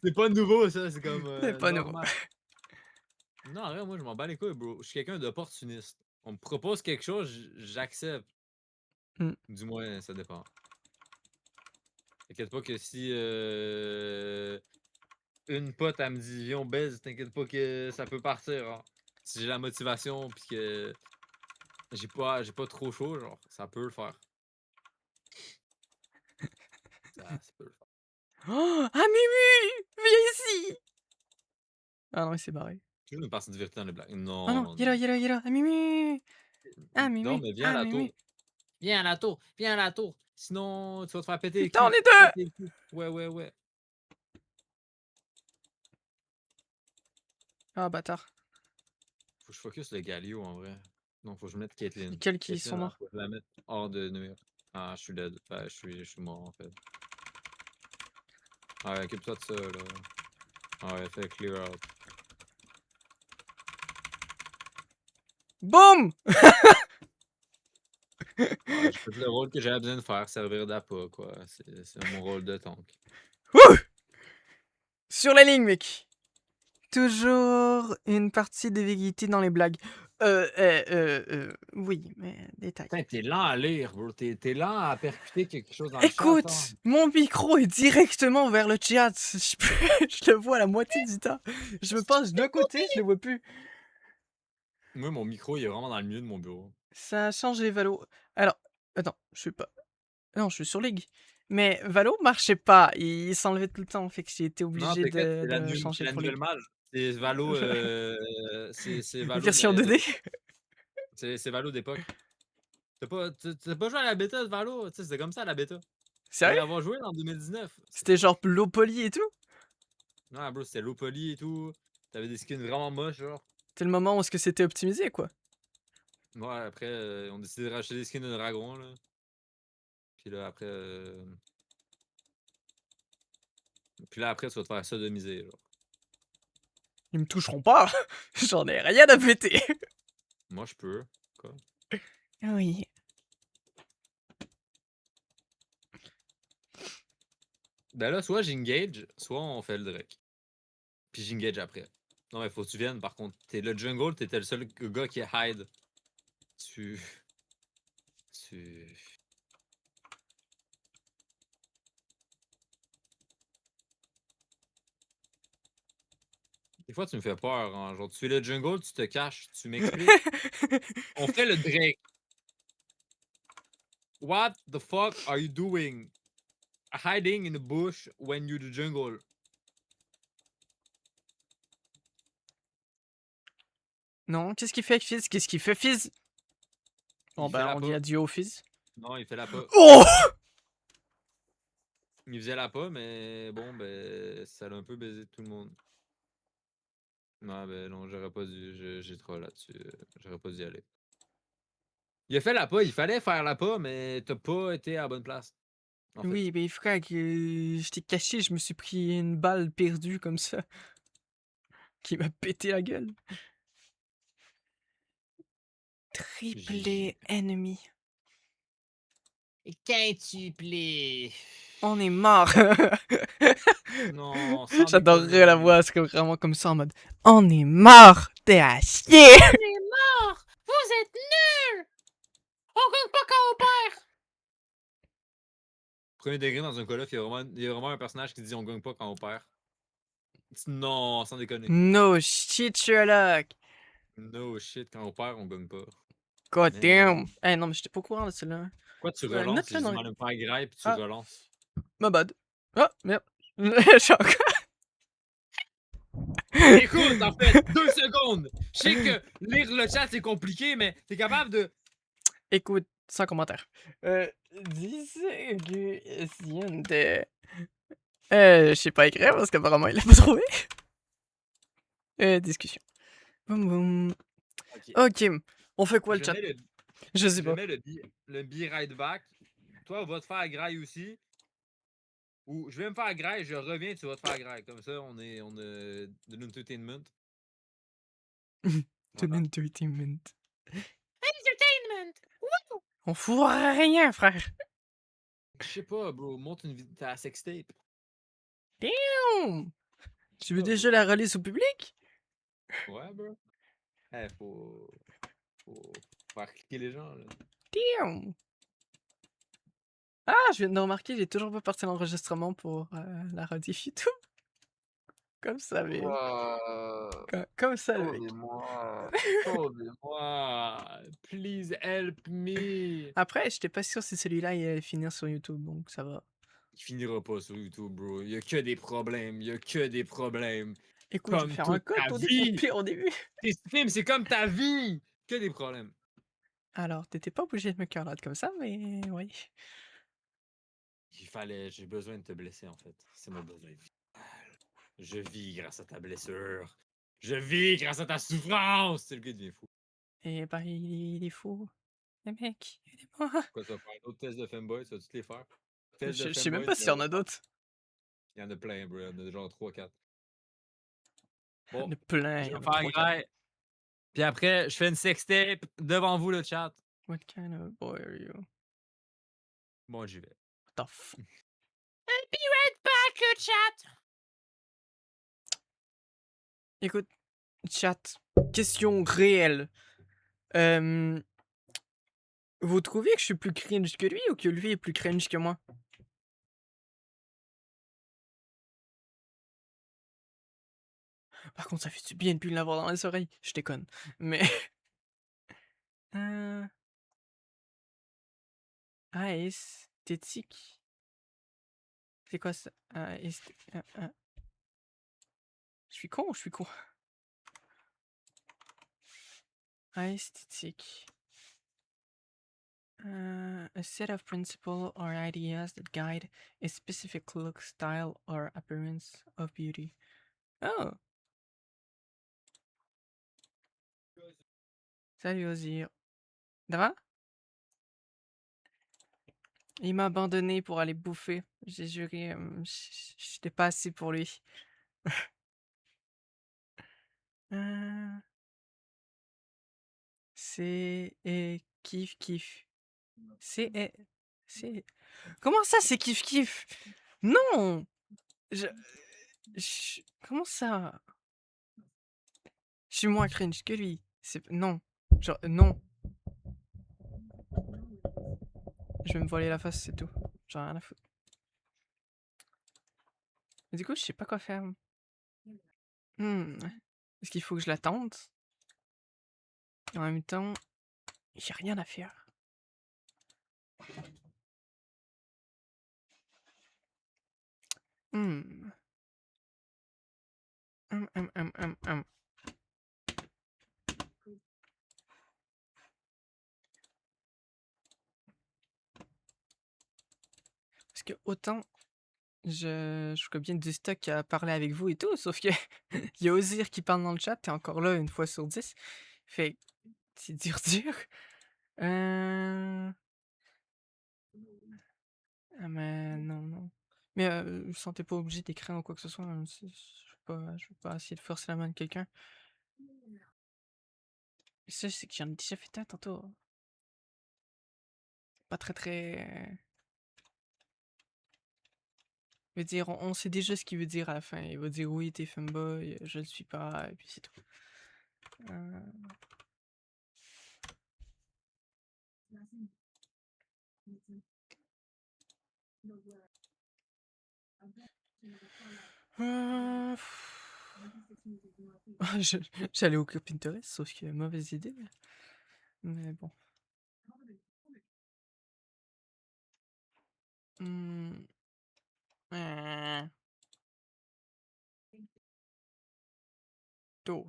C'est pas nouveau, ça. C'est comme C'est pas nouveau. normal. Non, en vrai, moi, je m'en bats les couilles, bro. Je suis quelqu'un d'opportuniste. On me propose quelque chose, j'accepte. Hmm. Du moins, ça dépend. T'inquiète pas que si une pote, elle me dit viens, on baise, t'inquiète pas que ça peut partir. Hein. Si j'ai la motivation pis que j'ai pas trop chaud, genre, ça peut le faire. Ça peut le faire. Oh, ah, Mimi! Viens ici! Ah non, il s'est barré. toujours une partie de vérité dans les blagues. Oh non, Non, il est là, non. il est là, il est là. Ah Mimi! Ah Non, Mimi! mais viens à Ah la Mimi! tour. Viens à la tour! Viens à la tour! Sinon, tu vas te faire péter le Putain, on cul. est 2! Péter le cul. Ouais, ouais, ouais. Ah bâtard. Faut que je focus le Galio en vrai. Non, faut que je mette C'est Caitlyn. quels qui Caitlyn, sont là, morts? faut que je la mette hors de nuire. Ah, je suis dead. Je suis mort en fait. Ouais, occupe-toi de ça là. Ouais, fais clear out. Boum! Ouais, je fais le rôle que j'avais besoin de faire, servir d'appât, quoi. C'est mon rôle de tank. Wouh! Sur la ligne, mec! Toujours une partie de vérité dans les blagues. Oui, mais détail. Putain, t'es lent à lire, bro. T'es lent à percuter quelque chose dans le chat, hein. Écoute, mon micro est directement vers le chat. Je le vois la moitié du temps. Je me penche d'un côté, je le vois plus. Moi, mon micro, il est vraiment dans le milieu de mon bureau. Ça change les valos. Alors, attends, je suis pas. Non, je suis sur League. Mais Valo marchait pas. Il s'enlevait tout le temps. Fait que j'ai été Non, obligé t'inquiète, de c'est changer la pour nouvelle League. mage. C'est Valo, c'est Valo, Version mais 2D. c'est Valo d'époque. T'as pas joué à la bêta de Valo? Tu sais, c'était comme ça la bêta. Faut y Sérieux? avoir joué en 2019. C'était genre low poly et tout? Non, bro, c'était low poly et tout. T'avais des skins vraiment moches, genre. C'était le moment où est-ce que c'était optimisé, quoi. Ouais, après, on décidé de racheter des skins de dragon, là. Puis là, après, tu vas te faire sodomiser, genre. Ils me toucheront pas. J'en ai rien à péter. Moi, je peux. Quoi? Oui. Ben là, soit j'engage, soit on fait le Drake. Puis j'engage après. Non, mais faut que tu viennes, par contre. T'es le jungle, t'étais le seul gars qui hide. Tu. Tu. Des fois, tu me fais peur, hein. Genre, tu es le jungle, tu te caches, tu m'expliques. On fait le Drake. What the fuck are you doing? Hiding in the bush when you're the jungle. Non, qu'est-ce qu'il fait, Fizz? Qu'est-ce qu'il fait, Fizz? Bon, Il fait bah, la on dit pas. adieu au Fizz. Non, il fait la pas. Oh! Il faisait la pas, mais bon, ben, ça l'a un peu baisé tout le monde. Non, ben non, j'aurais pas dû. J'ai trop là-dessus. J'aurais pas dû y aller. Il a fait la pas, il fallait faire la pas, mais t'as pas été à la bonne place. En fait. Oui, mais frère, je t'ai caché, je me suis pris une balle perdue comme ça. Qui m'a pété la gueule. Triplé ennemi. Quintuplé. On est mort. Non, sans J'adorerais la déconner. voix, c'est vraiment comme ça en mode on est mort, t'es à chier. On est mort! Vous êtes nuls! On gagne pas quand on perd! Premier degré dans un call-off, il y a vraiment un personnage qui dit on gagne pas quand on perd. Non, sans déconner. No shit, Sherlock. No shit, quand on perd, on gagne pas. God Mais non. damn. Eh non, mais j'étais pas au courant de celle-là. Pourquoi tu relances? Note-le J'ai dans dit les... mal me faire graille puis tu Ah, relances. ma bad. Ah, merde. J'ai encore... Écoute, en fait, 2 secondes! Je sais que lire le chat c'est compliqué, mais t'es capable de. Écoute, sans commentaire. Disais de... je sais pas écrire parce qu'apparemment il l'a pas trouvé. Discussion. Boum boum. Ok. Ok, on fait quoi le Je chat? mets le, Je sais je pas. mets le be right back. Toi, va te faire graille aussi. Ou je vais me faire graille, je reviens, tu vas te faire graille. Comme ça, on a de l'entertainment. De Voilà. l'entertainment. Entertainment! On fout rien, frère. Je sais pas, bro, monte ta sextape. Damn! Je sais Tu veux pas, déjà bro. la release au public? Ouais, bro. Eh, faut faire cliquer les gens, là. Damn! Ah, je viens de remarquer, j'ai toujours pas parti l'enregistrement pour la rediff YouTube. Comme ça, mais... Comme ça, mec. Sauvez-moi! Sauvez-moi! Please help me! Après, j'étais pas sûr si celui-là il allait finir sur YouTube, donc ça va. Il finira pas sur YouTube, bro. Il y a que des problèmes. Il y a que des problèmes. Écoute, je vais Comme faire un toute cut ta au vie! pire au début. Tes streams, c'est comme ta vie! Que des problèmes. Alors, tu pas obligé de me carotte comme ça, mais oui. J'ai besoin de te blesser, en fait. C'est mon besoin vital. Je vis grâce à ta blessure. Je vis grâce à ta souffrance! C'est le gars devient fou. Et bah, il est fou. Le mec, aidez-moi. Quoi, tu vas faire un autre test de femboy? Tu vas tous les faire? Test de Je sais même femboy pas s'il y en numéro a 100. d'autres. Il y en a plein, bro. Il y en a genre 3-4. Il y en Bon, a plein, je il y vais en a faire 3-4. grave. Puis après, je fais une sextape devant vous, le chat. What kind of boy are you? Bon, j'y vais. What the f... I'll be right back, le chat! Écoute, chat, question réelle. Vous trouvez que je suis plus cringe que lui ou que lui est plus cringe que moi? Par contre, ça fait du bien de plus l'avoir dans les oreilles. Je déconne. Mais... euh... Esthétique. C'est quoi ça? Je suis con ou je suis con? Esthétique. A set of principles or ideas that guide a specific look, style, or appearance of beauty. Oh! Salut Ozir. Ça va? Il m'a abandonné pour aller bouffer. J'ai juré, j'étais pas assez pour lui. Euh, c'est kiff kiff. C'est c'est comment ça c'est kiff kiff? Non! Je, comment ça? Je suis moins cringe que lui. C'est non. Genre non. Je vais me voiler la face, c'est tout. J'en ai rien à foutre. Mais du coup, je sais pas quoi faire. Est-ce qu'il faut que je l'attende? En même temps, j'ai rien à faire. Hmm. Hum. Parce que autant je ferais bien du stock à parler avec vous et tout, sauf que il y a Ozir qui parle dans le chat, t'es encore là une fois sur 10. Fait que c'est dur dur. Ah mais non. Mais vous vous sentez pas obligé d'écrire ou quoi que ce soit, hein, je vais pas essayer de forcer la main de quelqu'un. Mais ça, c'est que j'en ai déjà fait un tantôt. Pas très... Je veux dire, on sait déjà ce qu'il veut dire à la fin. Il va dire oui, t'es fanboy, je le suis pas, et puis c'est tout. Euh, euh, J'allais au Pinterest, sauf que mauvaise idée. Mais bon. Hmm.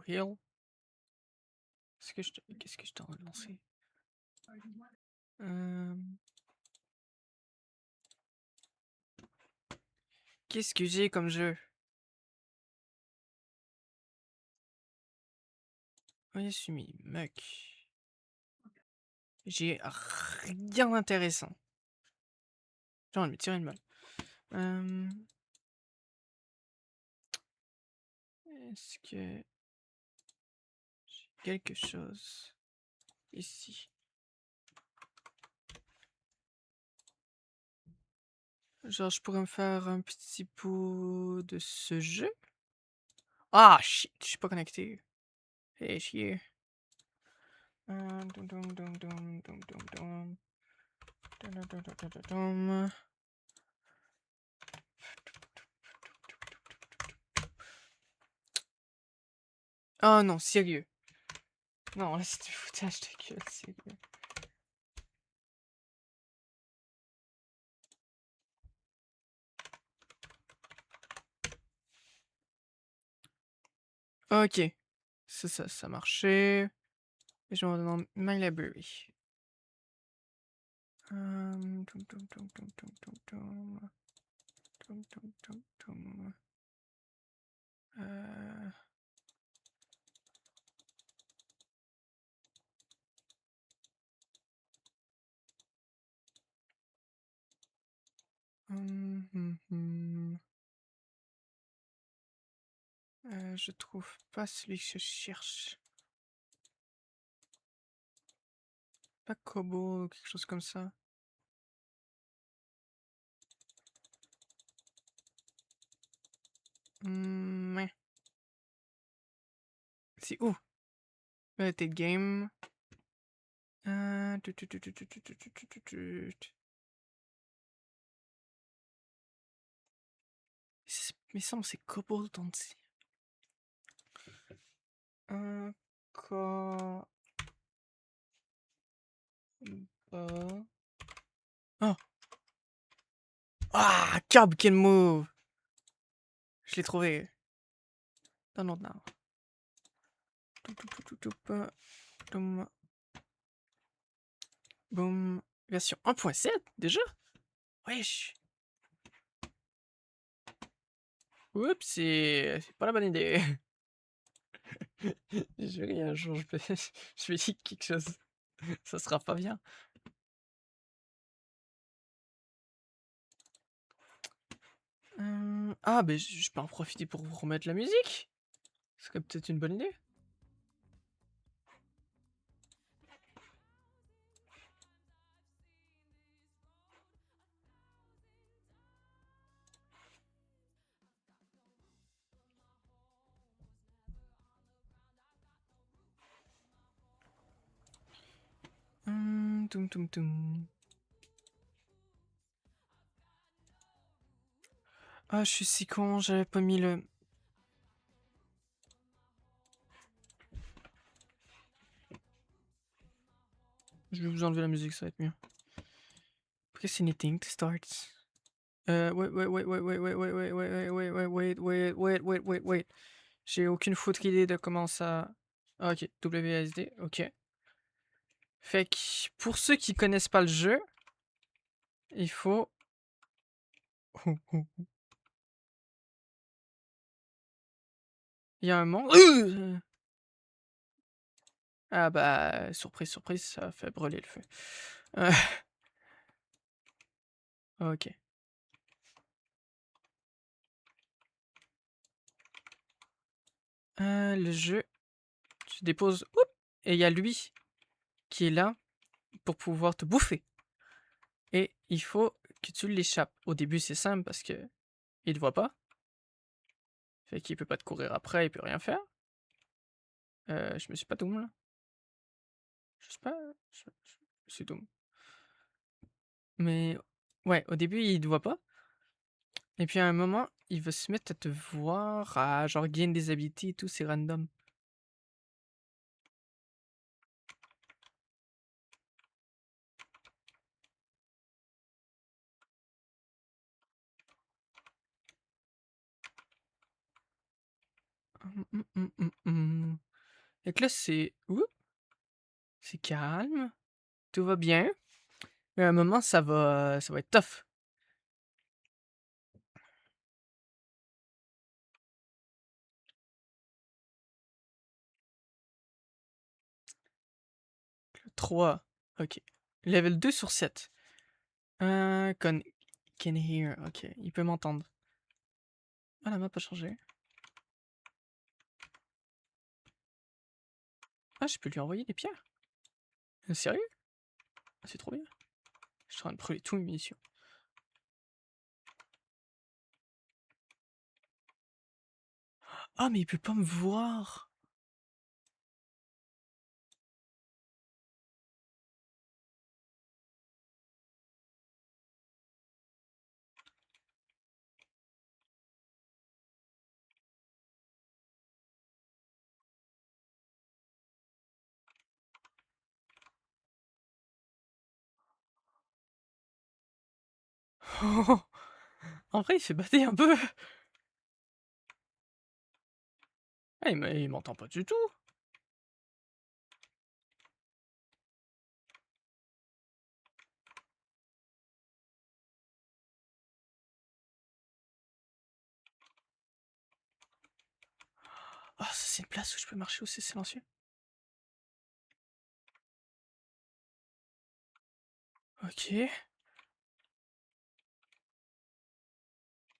Hill. Qu'est-ce que je t'en ai lancé? Qu'est-ce que j'ai comme jeu? Oui, je suis mis mec. J'ai rien d'intéressant. J'ai envie de me tirer une balle. Est-ce que j'ai quelque chose ici? Genre, je pourrais me faire un petit bout de ce jeu? Ah, shit, je suis pas connecté. Fais chier. Dum, dum, dum, dum, dum, dum, dum. Dum, dum, dum, dum, dum, dum. Oh non, sérieux. Non, là, c'est du foutage de gueule, sérieux. OK. Ça marchait et je vais dans My Library. Toum toum toum toum toum toum toum. Toum toum toum toum. Heu, mmh. Je trouve pas celui que je cherche. Pas Kobo ou quelque chose comme ça? Ouais. C'est où? Tes game. Mais ça, c'est Kobo dans Kobo. Oh! Ah! Cub can move! Je l'ai trouvé. Download now. Toum. Boum. Version 1.7 déjà? Wesh! Oups, c'est pas la bonne idée. Je vais un jour, je vais dire quelque chose. Ça sera pas bien. Ah, ben je peux en profiter pour vous remettre la musique? Ce serait peut-être une bonne idée. Toum toum toum. Ah, je suis si con, j'avais pas mis le. Je vais vous enlever la musique, ça va être mieux. Anything starts. Wait. J'ai aucune foutre idée de comment ça. Ah, ok, WASD, ok. Fait que pour ceux qui connaissent pas le jeu, il faut. Il y a un monde. Ah bah, surprise, ça fait brûler le feu. Euh, ok. Le jeu, tu déposes. Et il y a lui qui est là pour pouvoir te bouffer. Et il faut que tu l'échappes. Au début, c'est simple parce que il te voit pas. Fait qu'il peut pas te courir après, il peut rien faire. Je me suis pas doom là. Je sais pas. Je suis doom. Mais ouais, au début, il te voit pas. Et puis à un moment, il va se mettre à te voir, à genre gain des habilités et tout, c'est random. Et que là, c'est calme, tout va bien. Mais à un moment, ça va être tough. Le 3, ok. Level 2 sur 7. Can hear, ok. Il peut m'entendre. Ah, la map a changé. Ah, je peux lui envoyer des pierres? Sérieux? Ah, c'est trop bien. Je suis en train de brûler tous mes munitions. Ah, mais il peut pas me voir. En vrai, il fait bader un peu. Ah, il m'entend pas du tout. Ah, ça c'est une place où je peux marcher où c'est silencieux. OK.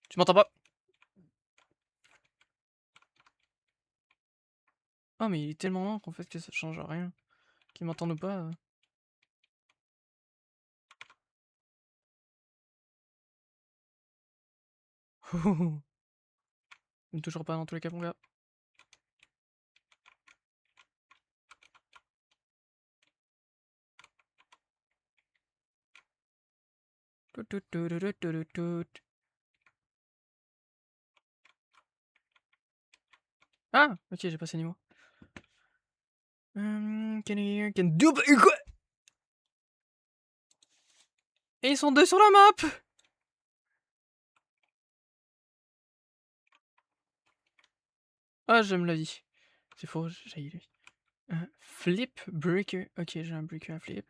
Tu m'entends pas? Ah, mais il est tellement loin qu'en fait que ça change rien. Qu'il m'entende ou pas. Mais toujours pas dans tous les cas, mon gars. Tout, tout, tout, tout, tout, tout, tout. Ah! OK, j'ai passé niveau. Can double quoi? Et ils sont 2 sur la map! Ah, j'aime la vie. C'est faux, j'ai lui. Flip breaker. OK, j'ai un breaker, un flip.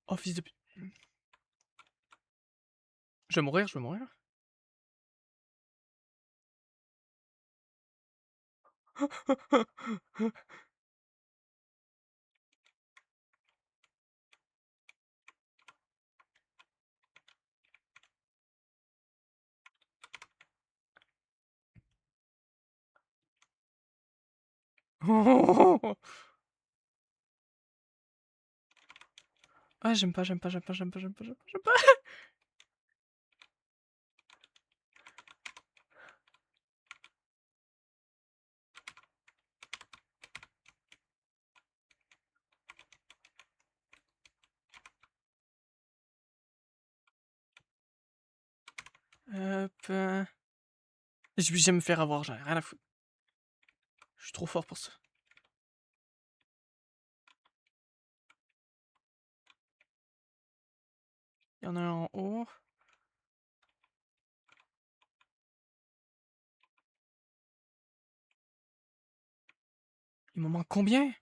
Oh, fils de pute. Je vais mourir, je vais mourir. Ah, j'aime pas, j'aime pas, j'aime pas, j'aime pas, j'aime pas, j'aime pas, j'aime pas. Hop. J'aime me faire avoir, j'en ai rien à foutre. Je suis trop fort pour ça. Il y en a un en haut. Il m'en manque combien?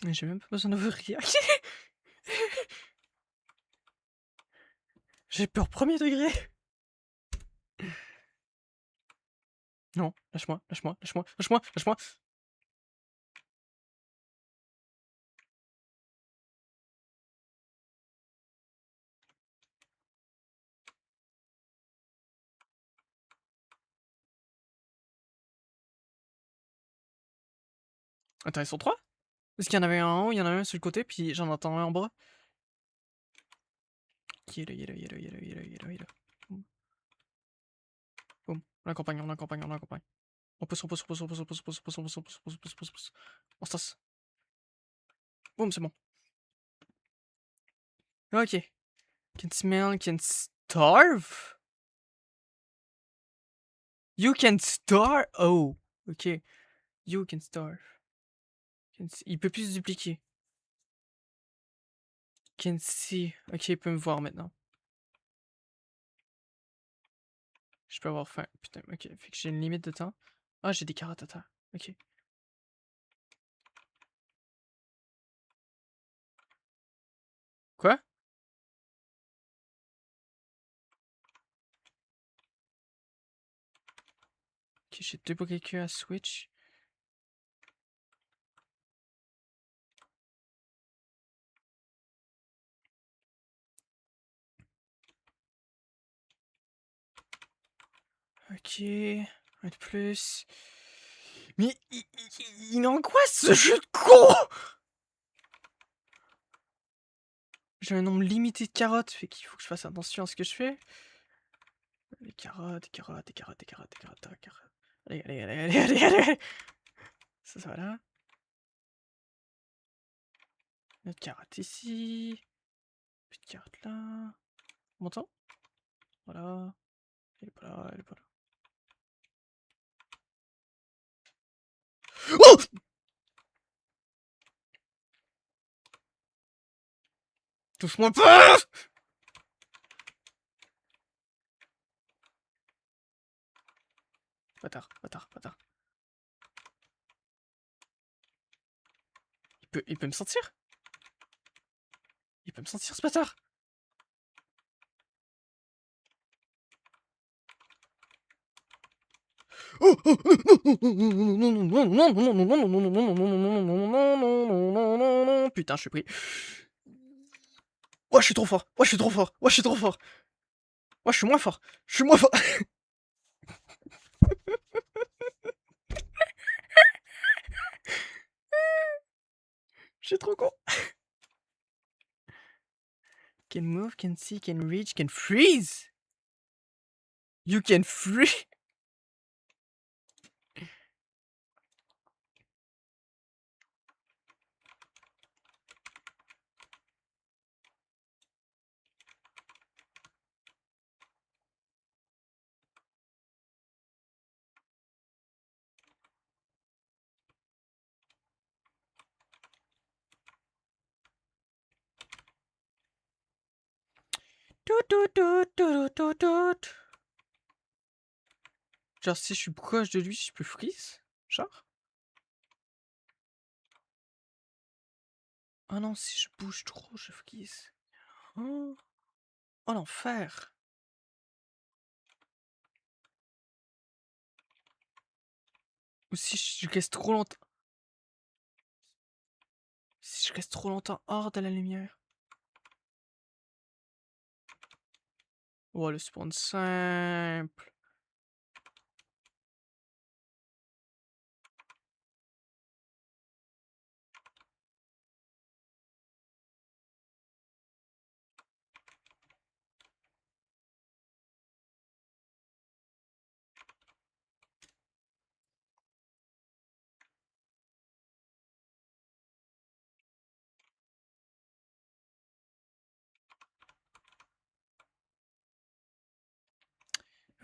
Mais j'ai même pas besoin d'ouvrir. J'ai peur premier degré. Non, lâche-moi, lâche-moi, lâche-moi, lâche-moi, lâche-moi. Attends, ils sont 3? Parce qu'il y en avait un en haut, il y en a un sur le côté, puis j'en entends un en bas. Qui est là, il est là, il est là, il est là, il est là, il est là, il est là. Boum. Boum. On l'accompagne, on l'accompagne, on l'accompagne. On pousse, on pousse, on pousse, on pousse, on pousse, on pousse, on pousse, on pousse, on pousse, on pousse, on pousse, on pousse. On se tasse. Boum, c'est bon. Ok. Can smell, can starve? You can starve? Oh. Ok. You can starve. Il peut plus se dupliquer. Can see. Ok, il peut me voir maintenant. Je peux avoir faim. Putain, ok. Fait que j'ai une limite de temps. Ah, j'ai des carottes à terre. Ok. Quoi? Ok, j'ai deux Pokécue à switch. Ok. Un de plus. Mais il angoisse ce jeu de con! J'ai un nombre limité de carottes, fait qu'il faut que je fasse attention à ce que je fais. Les carottes, carottes, des carottes, des carottes, des carottes, des carottes. Allez, allez, allez, allez, allez, allez, allez. Ça va là. Une autre carotte ici. Petite carotte là. On m'entend? Voilà. Elle est pas là, elle est pas là. Oh! Touche-moi pas! Bâtard, bâtard, bâtard. Il peut me sentir? Il peut me sentir, ce bâtard! Oh! Putain, je suis pris. Ouais, je suis trop fort. Ouais, je suis trop fort. Ouais, je suis trop fort. Ouais, je suis moins fort. Je suis moins fort. Je suis trop con. Can move, can see, can reach, can freeze. You can freeze. Genre, si je suis proche de lui, je peux freeze? Genre? Ah non, si je bouge trop, je freeze. Oh, oh l'enfer. Ou si je reste trop longtemps. Si je reste trop longtemps hors de la lumière. Oh, le spawn simple.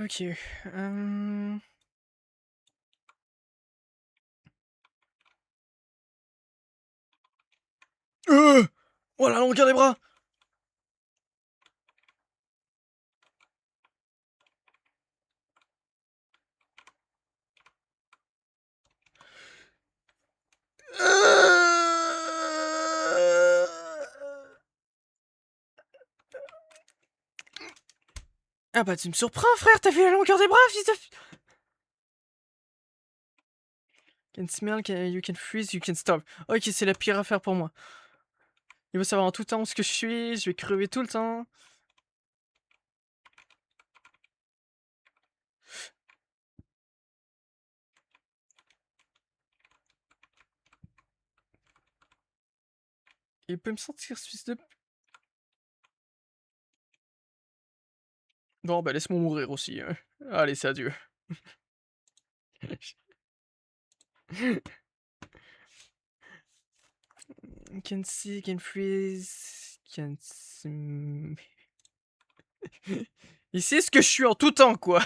Ok. Oh la longueur des bras. Ah bah tu me surprends frère, t'as vu la longueur des bras, fils de... Can smell, you can freeze, you can stop. Ok, c'est la pire affaire pour moi. Il veut savoir en tout temps ce que je vais crever tout le temps. Il peut me sentir, ce fils de... Bon bah laisse-moi mourir aussi. Hein. Allez, c'est adieu. Can see, can freeze, can... Il sait ce que je suis en tout temps, quoi.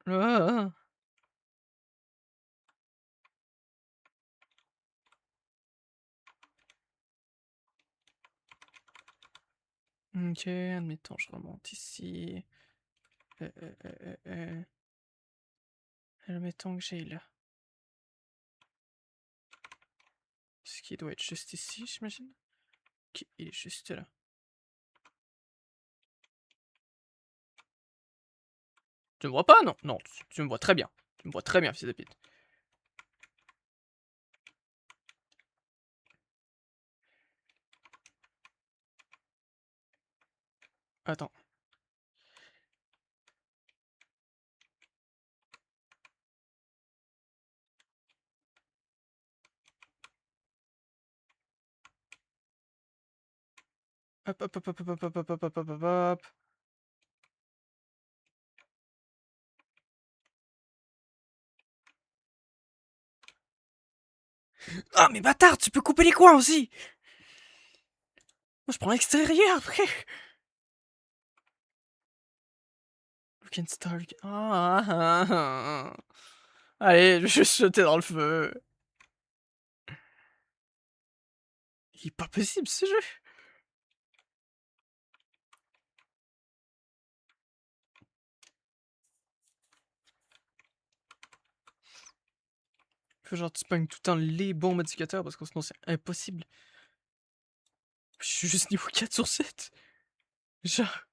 Ah. Ok, admettons, je remonte ici. Admettons que j'ai là. Ce qui doit être juste ici, j'imagine. Ok, il est juste là. Tu me vois pas? Non, non, tu me vois très bien. Tu me vois très bien, fils de pute. Attends. Hop, hop, hop, hop, hop, hop, hop, hop, hop, hop, hop, hop. Ah, mais bâtard, tu peux couper les coins aussi! Moi, je prends l'extérieur après! We can start. Ah, ah, ah, ah. Allez, je vais sauter dans le feu. Il est pas possible ce jeu. Faut genre tu pognes tout le temps les bons modificateurs parce que sinon c'est impossible. Je suis juste niveau 4 sur 7. Genre.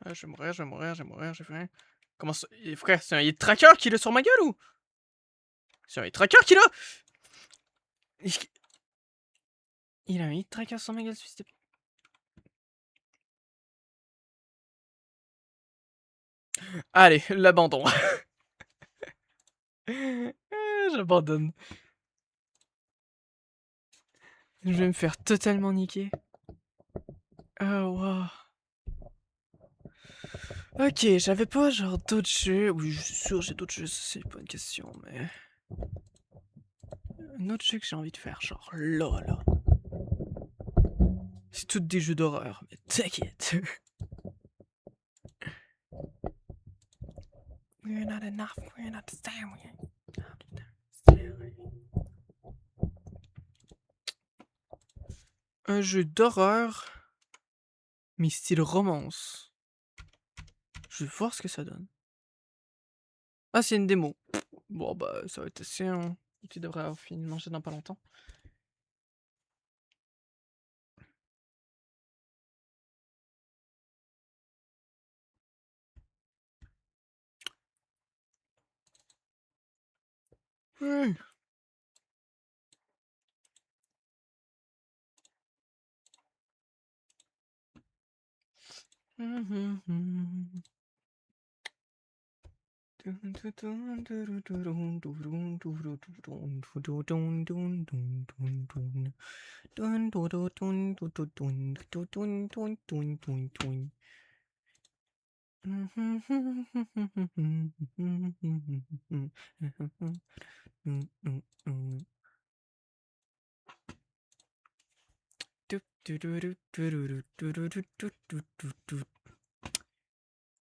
Ah, je vais mourir, je vais mourir, je vais mourir, je vais mourir. Comment ça? Frère, c'est un hit tracker qui l'a sur ma gueule ou? C'est un hit tracker qui l'a? Il il a un hit tracker sur ma gueule, ce fils de... Allez, l'abandon. J'abandonne. Je vais me faire totalement niquer. Oh, wow. Ok, j'avais pas genre d'autres jeux. Oui, je suis sûr, j'ai d'autres jeux, c'est pas une question, mais. Un autre jeu que j'ai envie de faire, genre là. C'est toutes des jeux d'horreur, mais t'inquiète. We're not enough, we're not the same. Un jeu d'horreur, mais style romance. Je vais voir ce que ça donne. Ah, c'est une démo. Bon, bah, ça va être assez, hein. Tu devrais avoir fini de manger dans pas longtemps. Ouais.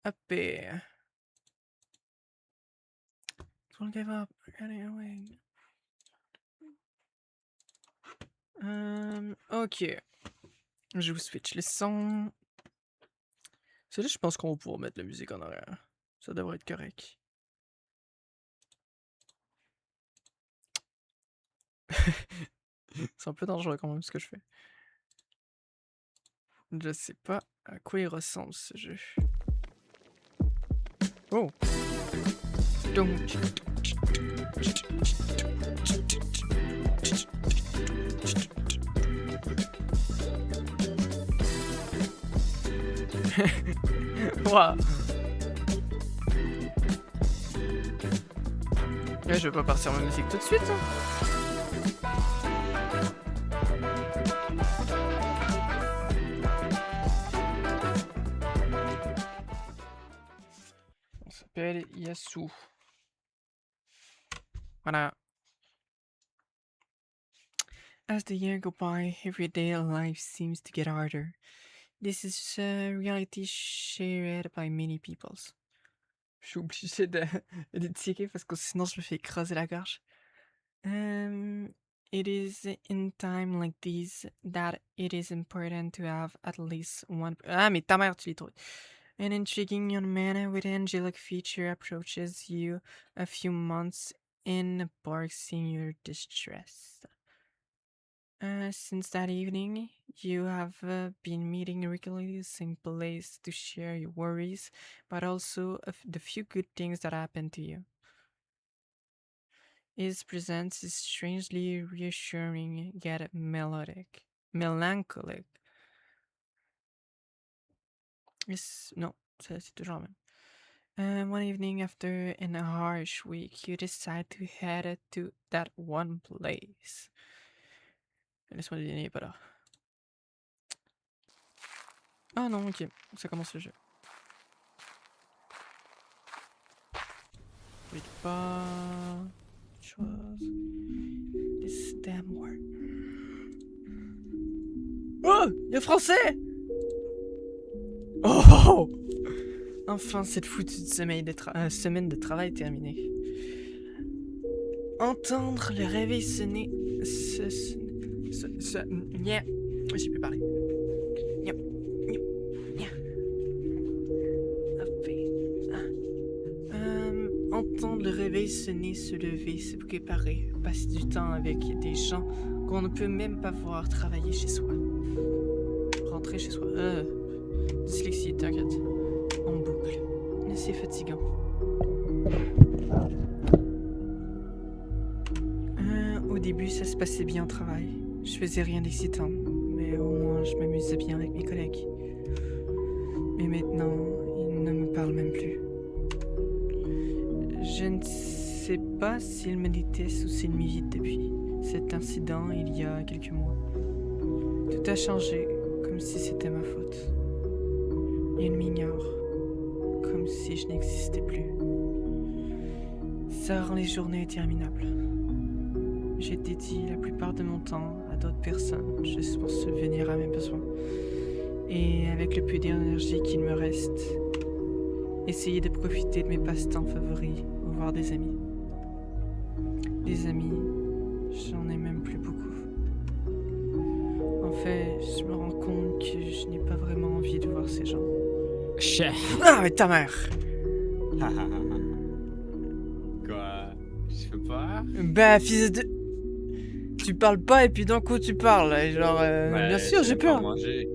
Hop et... Don't give up, running away. Ok. Je vous switch les sons. Celui-là, je pense qu'on va pouvoir mettre la musique en arrière. Ça devrait être correct. C'est un peu dangereux quand même ce que je fais. Je sais pas à quoi il ressemble ce jeu. Oh! Donc. Waouh! Ouais, je vais pas partir ma musique tout de suite. On s'appelle Yasu. Voilà. As the year go by, everyday life seems to get harder. This is a reality shared by many peoples. Je suis obligé de tirer parce que sinon je me fais écraser la gorge. It is in time like these that it is important to have at least one. Ah, mais ta mère, tu l'as trouvé. An intriguing young man with angelic feature approaches you a few months in, barks in your distress. Since that evening, you have been meeting regularly the same place to share your worries, but also the few good things that happened to you. His presence is strangely reassuring yet melodic. Melancholic. Non, c'est toujours la même. One evening after in a harsh week, you decide to head to that one place. Laisse-moi deviner, il est pas là. Ah non, ok, ça commence le jeu. Oui, pas chose. This damn word. Oh, il y a français. Oh, enfin cette foutue semaine de travail terminée. Entendre le réveil sonner. Nya. J'ai pu parler. Nya. Nya. Nya. Entendre le réveil sonner, se lever, se préparer, passer du temps avec des gens qu'on ne peut même pas voir travailler chez soi. Rentrer chez soi. Dyslexie, t'inquiète. En boucle. C'est fatigant. Au début, ça se passait bien au travail. Je faisais rien d'excitant, mais au moins je m'amusais bien avec mes collègues. Mais maintenant, ils ne me parlent même plus. Je ne sais pas s'ils me détestent ou s'ils m'évitent depuis cet incident il y a quelques mois. Tout a changé, comme si c'était ma faute. Ils m'ignorent, comme si je n'existais plus. Ça rend les journées interminables. J'ai dédié la plupart de mon temps à d'autres personnes, juste pour subvenir à mes besoins. Et avec le peu d'énergie qu'il me reste, essayer de profiter de mes passe-temps favoris ou voir des amis. Des amis, j'en ai même plus beaucoup. En fait, je me rends compte que je n'ai pas vraiment envie de voir ces gens. Ah, mais ta mère! Quoi? Je fais peur? Bah, fils de... Tu parles pas et puis d'un coup tu parles. Et genre, bien sûr, j'ai peur. Manger.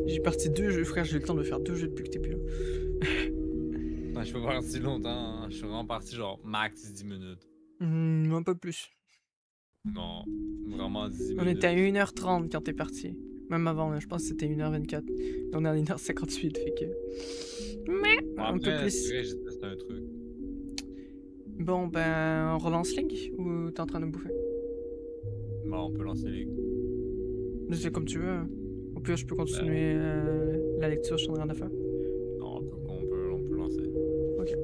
J'ai parti 2 jeux, frère, j'ai eu le temps de faire 2 jeux depuis que t'es plus là. Non, je suis pas parti longtemps. Hein. Je suis vraiment parti genre max 10 minutes. Un peu plus. Non, vraiment 10 minutes. On était à 1h30 quand t'es parti. Même avant, je pense que c'était 1h24. On est à 1h58, fait que... Mais, Bon, un peu après, plus. c'est vrai, j'ai testé un truc. Bon, ben, on relance League ou t'es en train de me bouffer? Bon, on peut lancer les. C'est comme tu veux. Au pire, je peux continuer la lecture, je suis en train de faire. Non, on peut lancer. Ok.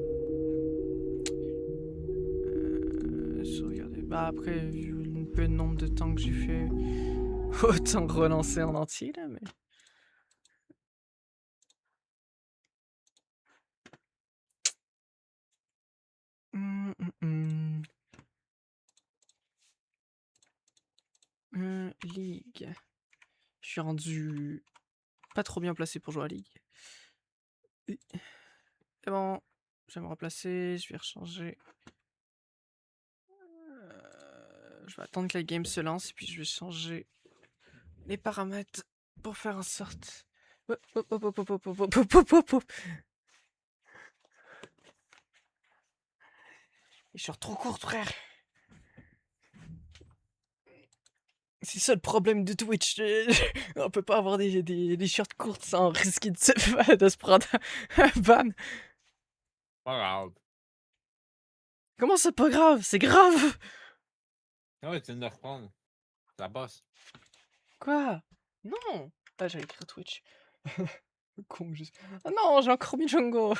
Je regardais. Bah après, vu le peu de nombre de temps que j'ai fait, autant relancer en entier là, mais. League. Je suis rendu pas trop bien placé pour jouer à League. C'est bon, je vais me replacer, je vais rechanger. Je vais attendre que la game se lance et puis je vais changer les paramètres pour faire en sorte. Hop, hop, hop, hop, hop, hop, hop, hop, hop, hop, hop. Et je suis trop courte, frère. C'est ça le problème de Twitch. On peut pas avoir des shorts courtes sans risquer de se prendre un ban. Pas grave. Comment c'est pas grave? C'est grave! Ah ouais, tu viens de reprendre. Ça passe. Quoi? Non! Ah, j'allais écrire Twitch. Con, juste. Ah non, j'ai encore mis Django!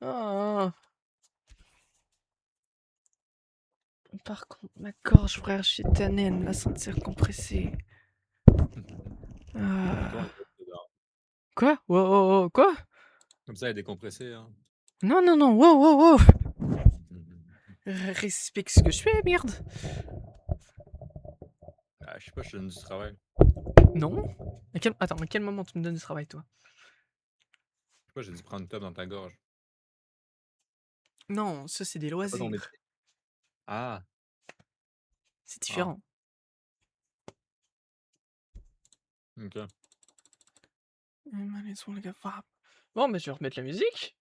Ah. Par contre, ma gorge, frère, je suis tanné de me la sentir compressée. Ah. Quoi? Wow, wow, wow, quoi? Comme ça, elle est décompressée. Hein. Non, non, non, wow, wow, wow! Respecte ce que je fais, merde! Ah, je sais pas, je te donne du travail. Non? Attends, à quel moment tu me donnes du travail, toi? Je sais pas, j'ai dû prendre une top dans ta gorge. Non, ça, c'est des Pas ton loisirs. métier. Ah, C'est différent. ok. Bon, mais je vais remettre la musique.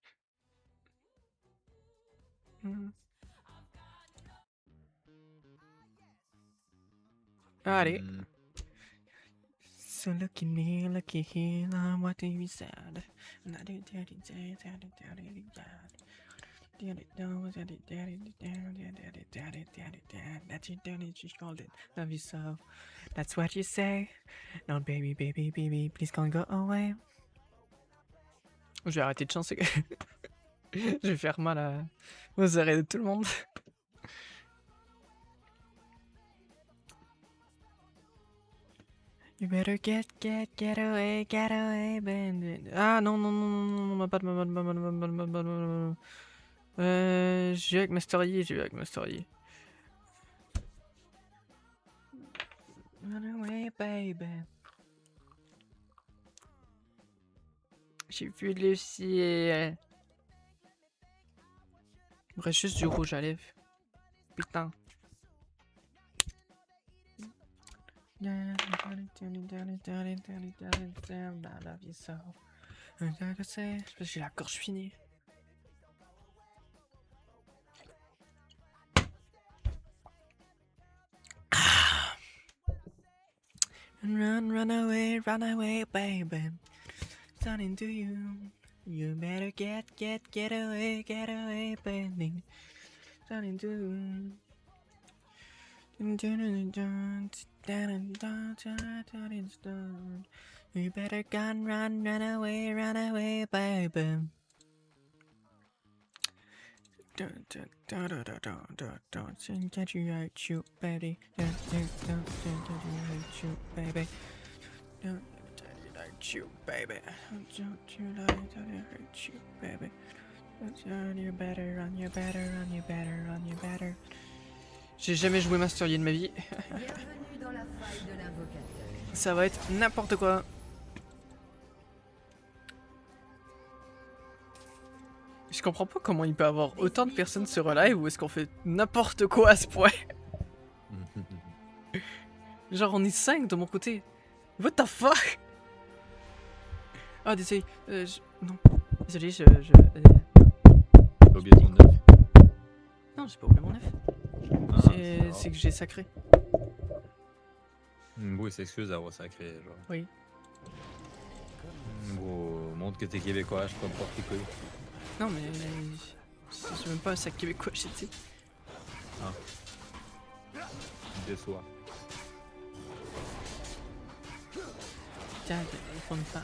Allez. Hmm. So look at me, look at here, what do you say? Love you so. That's what you say. No, baby, baby, baby, please can't go away. Je vais arrêter de chanter. Je vais faire mal aux oreilles de tout le monde. You better get away, bandit. Ah non, non, non, non, non, ma patte, ma patte, ma patte, ma patte, ma patte, ma patte. Je vais avec Master Yi, je vais avec Master Yi. Run away, baby. J'ai vu le ciel. Il me reste juste du rouge à lèvres. Putain. C'est parce que j'ai la gorge finie. Run away, baby. Starting to you. You better get away, baby. Starting to you. You better run away, baby. Don't get you out, you baby. Don't get you out, you baby. Don't hurt you, baby. Don't you hurt you, baby. You better run, you better run, you better run, you better. J'ai jamais joué Master Yi de ma vie. Bienvenue dans la faille de l'invocateur. Ça va être n'importe quoi. Je comprends pas comment il peut y avoir autant de personnes sur un live où est-ce qu'on fait n'importe quoi à ce point. Genre on est 5 de mon côté. What the fuck? Ah désolé, non. Désolé, T'as oublié ton œuf. Non, j'ai pas oublié mon œuf. Ah, C'est que j'ai sacré. Oui, s'excuse d'avoir sacré, genre. Oui. Gros, montre que t'es québécois, je peux pas porter couille. Non mais... C'est même pas un sac québécois, je sais. Ah. Déçois. Tiens, fun pas.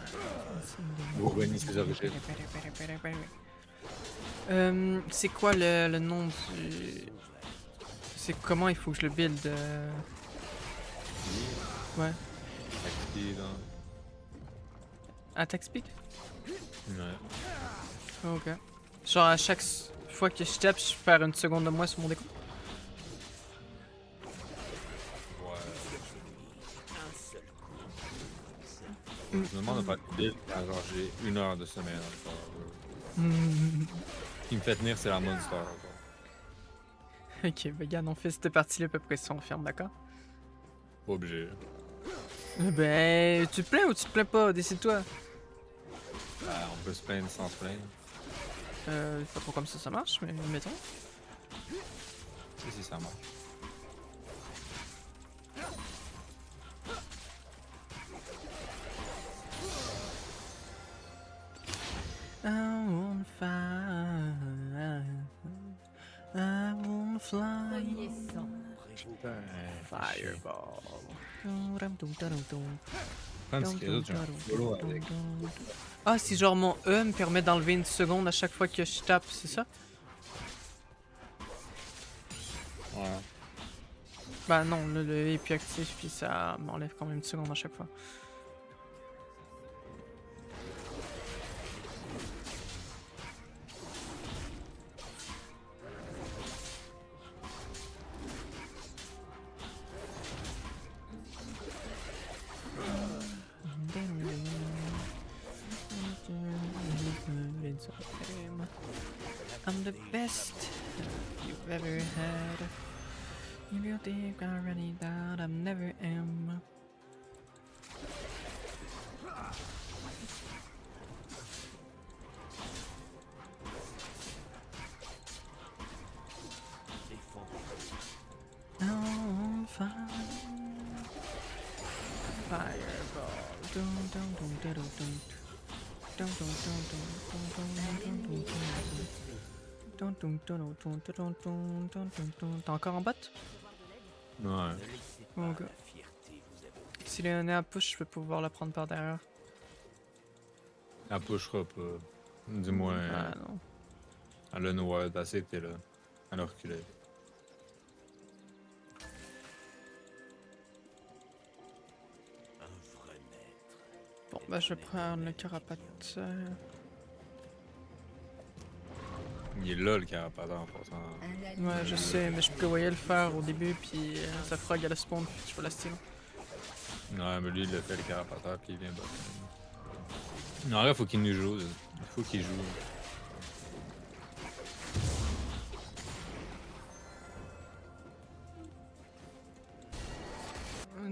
Bon, Benny, c'est origines. C'est quoi le nom du... C'est comment il faut que je le build Ouais. Speed, hein. Attack speed? Ouais. Ok. Genre à chaque fois que je tape, je perds une seconde de moins sur mon décompte? Je me demande de pas de build quand genre j'ai 1 heure de sommeil dans le corps. Ce qui me fait tenir, c'est la mode star encore. Ok, bah regarde, on fait cette partie-là à peu près si on ferme, d'accord? Pas obligé. Ben, tu te plains ou tu te plains pas? Décide-toi. On peut se plaindre sans se plaindre. Pas trop comme ça marche, mais mettons. Si, ça marche. On fire. I wanna fly. Premier sang. Fireball. Prends un petit réseau, j'ai un solo avec. Ah, si genre mon E me permet d'enlever une seconde à chaque fois que je tape, c'est ça? Ouais. Bah non, le E est plus actif puis ça m'enlève quand même une seconde à chaque fois. I'm the best you've ever had. If you think I already that I never am. I'm fine. Fireball. Dun, dun, dun, dun, dun, dun. Dun, dun, dun, dun, dun, dun, dun, dun, dun. Dun, dun, dun, dun, dun, dun, dun, dun, dun, dun. T'es encore en bot? Ouais. Ok. Si Léoné a push, je vais pouvoir la prendre par derrière. Elle pushera pas. Dis-moi, Ah non. elle a no ward, assez que t'es là. Elle a reculé. Bon, bah je vais prendre le carapace. Il est là le carapateur en passant. Un allié Ouais, je sais, mais je prévoyais le faire au début, puis sa frog elle a spawn, puis je peux la steal. Ouais, mais lui il a fait le carapateur puis il vient bot. Non, là faut qu'il nous joue. Il faut qu'il joue.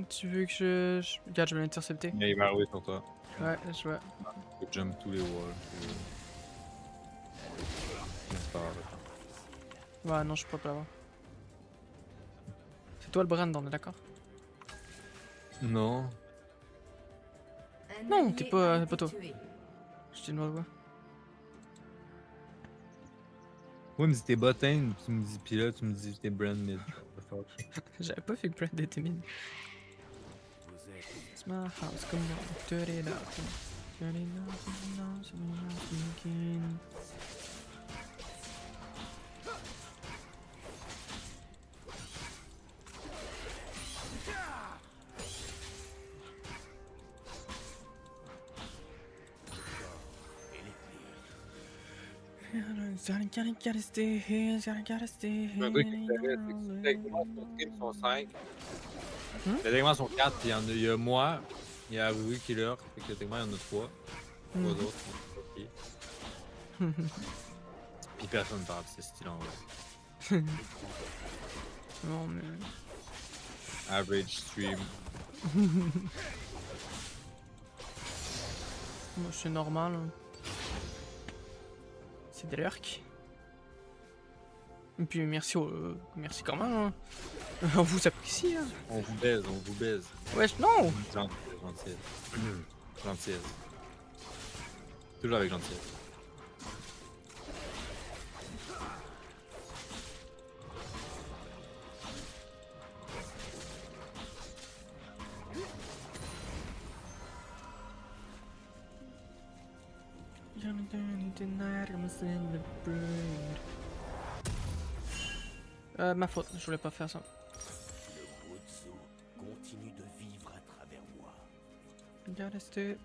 Tu veux que Regarde, je vais l'intercepter. Mais il va arriver sur toi. Ouais, je vois. Il faut jump tous les walls. C'est pas grave. Ouais, non, je peux pas l'avoir. C'est toi le Brand, on est d'accord? Non. Un Non, allié t'es pas- a été pas toi. tué. Je dis une voix. Ouais, mais c'était botane, tu me dis, pis là tu me dis t'es brand mid. J'avais pas fait que Brand était mine. It's my house, come on, dirty it up. Dirty it up, sneaking. Gotta stay here, gotta stay here. Un truc qui me fait rire, c'est que techniquement son team sont 5. Hmm? Techniquement sont 4, puis il y a moi, il y a Rui Killer, fait que techniquement il y en a 3. 3 Mhm. autres. Ok. Puis personne parle, c'est style en vrai. Non, mais. Average stream. Moi, c'est normal. Hein. C'est des lurks. Et puis merci quand même. Hein. On vous apprécie. Hein. On vous baise, on vous baise. Wesh, non. Gentillesse. Gentillesse. Toujours avec gentillesse. Ma faute, je voulais pas faire ça. Le Gozo continue de vivre à travers moi. Gotta stay.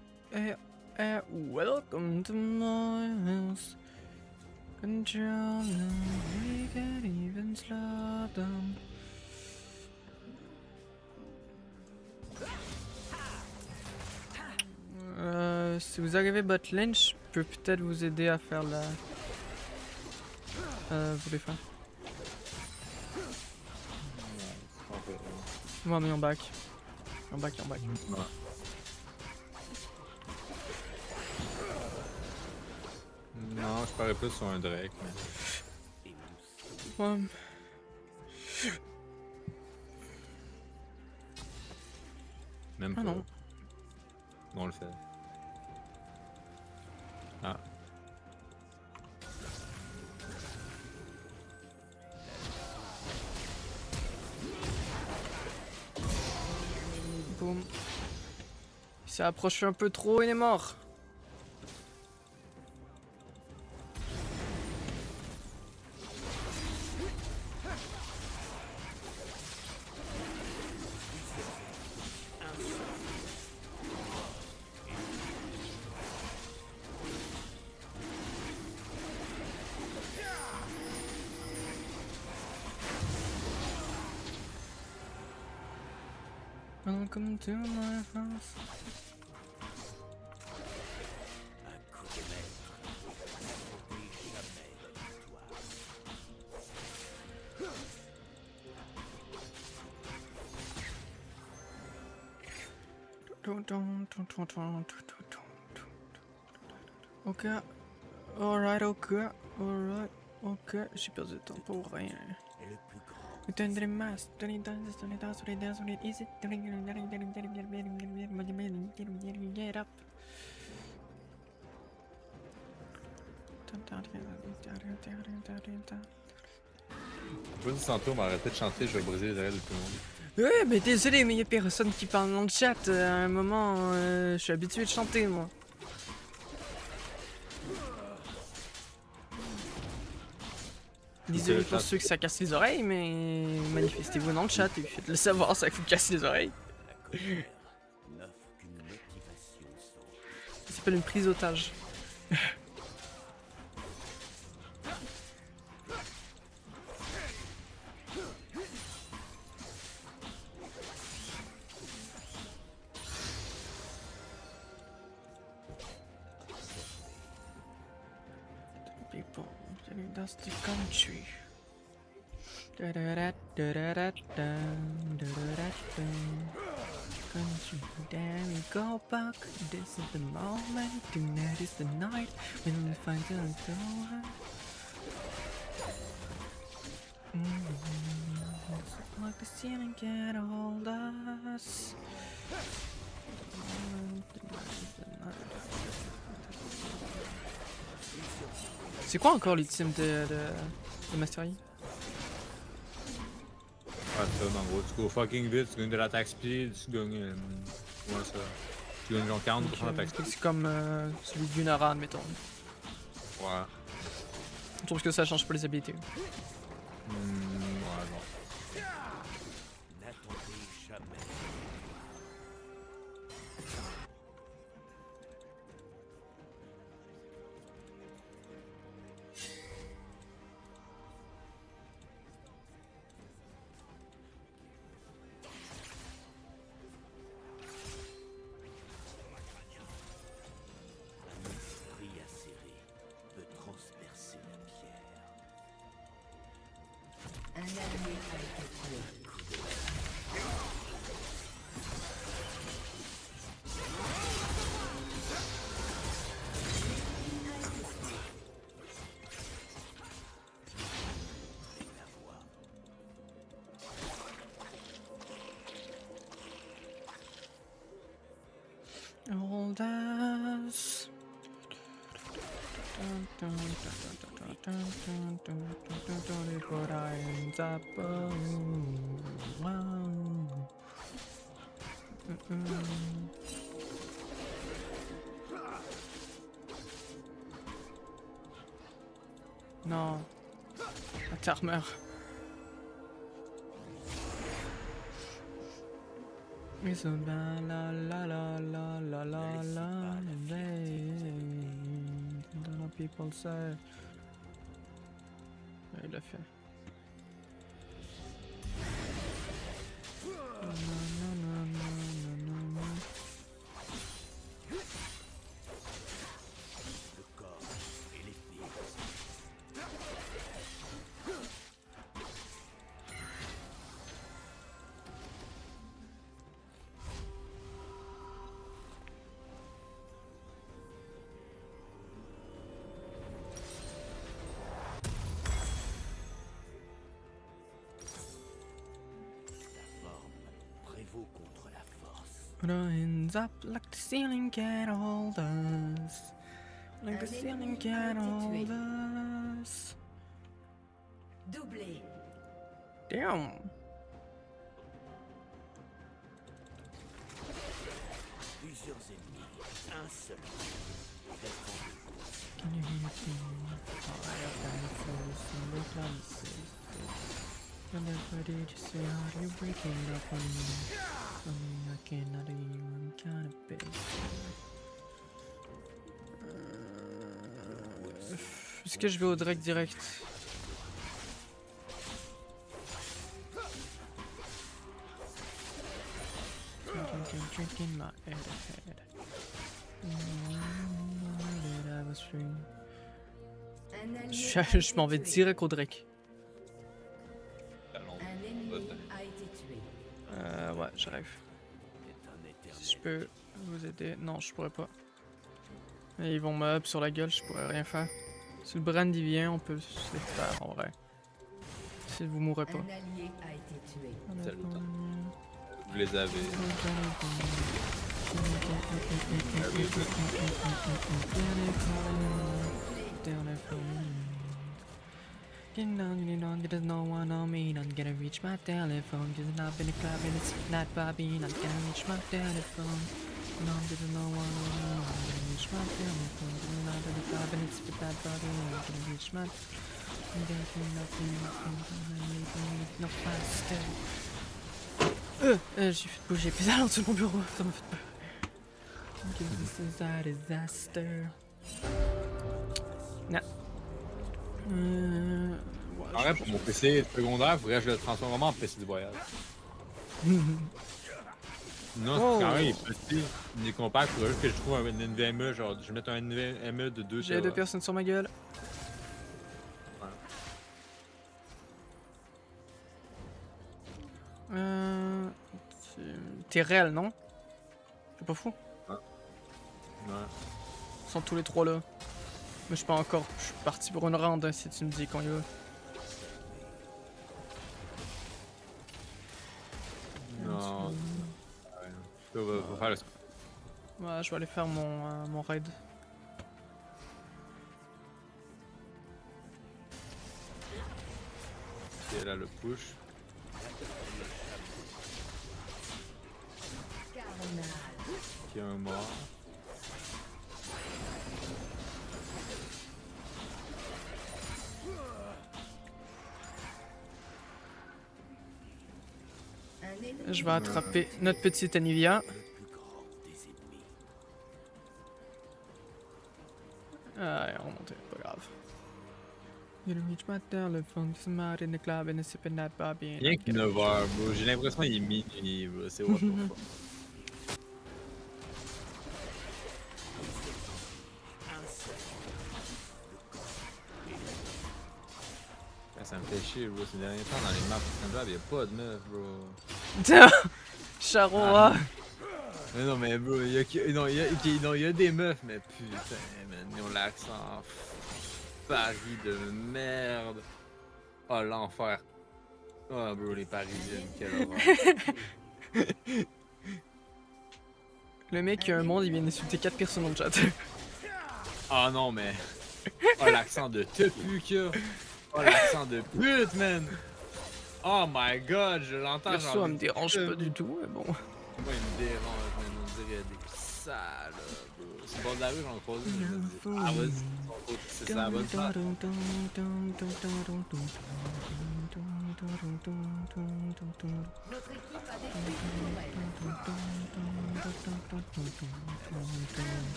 Welcome to my house. Control, we can even slow down. Si vous arrivez bot lane, je peux peut-être vous aider à faire la. Vous les faire. Ouais, mais en back. En back. Ouais. Non, je parais plus sur un Drake, mais. Ouais. Même Ah pas. non. On le fait. Ah. Boum. Il s'est approché un peu trop, il est mort. Welcome to my house. Un coup de maître n'oblige jamais la victoire. Ok. Alright, ok. Alright. Ok. J'ai perdu de temps pour rien. Est le plus grand Get up. Je vous dis tantôt, on m'arrêtait de chanter, je vais briser les oreilles de tout le monde. Ouais, mais désolé, mais y a personne qui parle dans le chat. À un moment, je suis habitué de chanter, moi. Désolé pour ceux que ça casse les oreilles, mais manifestez-vous dans le chat et faites-le savoir, ça vous casse les oreilles. La colère n'offre qu'une motivation sans Ça s'appelle une prise d'otage. People, that's the country. Country, there we go back. This is the moment, tonight is the night when we find the door. Like the ceiling can hold us. C'est quoi encore l'ultime de Mastery? Ouais, ça, en gros, tu go fucking vite, tu gagnes de l'attaque speed, tu gagnes. Ouais, ça. Tu gagnes genre 40% d'attaque speed. C'est comme celui de Gunara, admettons. Ouais. Je trouve que ça change pas les habilités. Ouais, bon. n'attendez jamais. Un esprit acéré peut transpercer la pierre. Un allié a été tué. Hold us. Put our hands up. Non. La terre meurt. It's a la la la la la la la la la people say. Ouais, il l'a fait. Le corps et l'épée. La forme prévaut contre la force. Put our hands up like the ceiling can hold us. Like the ceiling can hold us. Doublé. Damn. Plusieurs ennemis, un seul. Reste en défense. Can you hear me? Fire dances in the places. And everybody just say, how you breaking up on me? I mean, I cannot even kind of big. Est-ce que je vais au Drake direct? Drinking my head. I was free. Un allié Je m'en vais direct au Drake. Tellement. Un ennemi a été tué. Ouais, j'arrive. Est un éternel. Si je peux vous aider. Non, je pourrais pas. Et ils vont me up sur la gueule, je pourrais rien faire. Si le brand il vient, on peut se les faire en vrai. Si vous mourrez pas. Un allié a été tué. C'est le temps. Vous les avez. There's no one on me, not gonna reach my telephone. Cause I've been a club and it's not Bobby, not gonna reach my telephone. No, there's no one on me, not gonna reach my telephone. Cause I'm not in a club and it's not Bobby, not gonna reach my no faster. J'ai fait bouger plus à l'entour de mon bureau, ça m'a fait peur. Okay, this is a disaster. Non. Ouais, En vrai, pour mon PC secondaire, faudrait que je le transforme vraiment en PC de voyage. Non, Oh. quand même, il est petit, il est compact, faudrait juste que je trouve un NVMe, genre, je vais mettre un NVMe de 2 J'ai 2 personnes sur ma gueule. T'es réel, non? T'es pas fou? Ouais. Ils sont tous les 3 là. Mais je suis pas encore. Je suis parti pour une ronde hein, si tu me dis qu'on y va. Non. Ouais. Va faire le Ouais, je vais aller faire mon raid. Et là, le push. Qui est un mort. Je vais attraper notre petite Anivia. Le plus grand des ennemis. Ah, elle est remontée, pas grave. You reach my telephone, somebody in the club and it's sipping that Bobby. Rien que 9h, bro. J'ai l'impression qu'il est minuit, bro. C'est what the fuck. Ça me fait chier, bro. Ces derniers temps, dans les maps Punjab, y'a pas de meuf, bro. Charoa! Mais non, mais bro, y'a des meufs, mais putain, man. Ils ont l'accent. Paris de merde. Oh, l'enfer. Oh, bro, les Parisiennes, quelle horreur. Le mec qui a un monde, il vient d'insulter 4 personnes dans le chat. Oh non, mais. Oh, l'accent de tepu qu'il y a. Oh, l'accent de pute, man. Oh my god, je l'entends. Perso, genre, elle me dérange pas du tout, mais bon. Moi, il me dérange, mais on dirait des salopes, bro. C'est pas de la rue, j'en croise une, je me dis, ah, vas-y, c'est ça, la bonne part.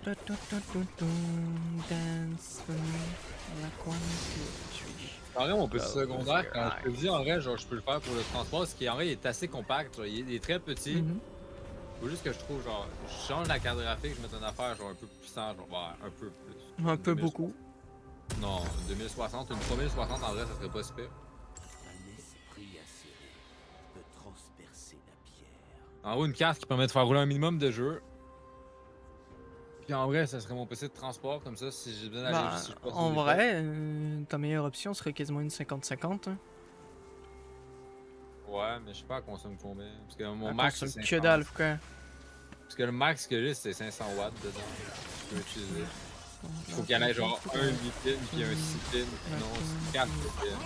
Notre équipe a détruit Dance for me like one, two, three. En vrai, mon petit Oh, secondaire, c'est quand je te vrai. dis en vrai, genre, je peux le faire pour le transport, ce qui en vrai il est assez compact, genre, il est très petit. Mhm. Faut juste que je trouve, genre, je change la carte graphique, je mets une affaire, genre, un peu plus puissant, genre, ouais, un peu plus. Un peu 2060. beaucoup. Non, 2060, une 3060 en vrai, ça serait pas super. Un esprit acéré peut transpercer la pierre. En haut, une carte qui permet de faire rouler un minimum de jeux. Puis en vrai, ça serait mon PC de transport, comme ça, si j'ai besoin d'aller. Bah, Si je passe en sur des vrai, ta meilleure option serait quasiment une 50-50. Hein. postes. Ouais, mais je sais pas, elle consomme combien. Parce que mon Elle max, consomme c'est que 500. dalle, frère. Parce que le max que j'ai, c'est 500 watts dedans. Je peux utiliser. Il faut qu'il y en ait genre un 8 pins puis un 6 pins, sinon c'est 4 pins.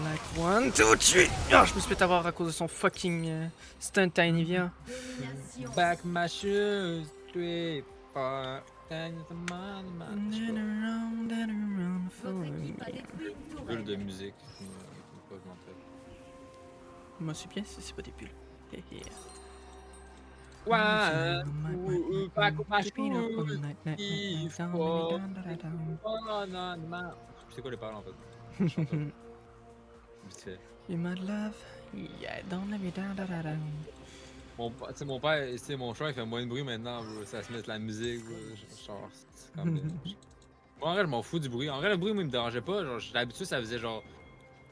Like one, two, three. Ah, je me suis fait avoir à cause de son fucking stunt à Anivia. domination. Back my shoes, 3, 4, 10, the man, man. Je sais pas. Votre équipe a détruit une Bulle tourelle. de musique. Pas je m'en fais. Moi, c'est bien si c'est pas des bulles. Yeah, yeah. Ouais, back my shoes, il faut. Oh non, non. C'est quoi les paroles en fait? Vite fait. You my love, yeah, don't let me down, da, da, da. Tu sais, mon père, tu sais, mon chat, il fait moins de bruit maintenant, bro. Ça se met de la musique, bro. Genre, c'est comme bien. Moi, en vrai, je m'en fous du bruit. En vrai, le bruit, moi, il me dérangeait pas. Genre, j'étais habitué, ça faisait genre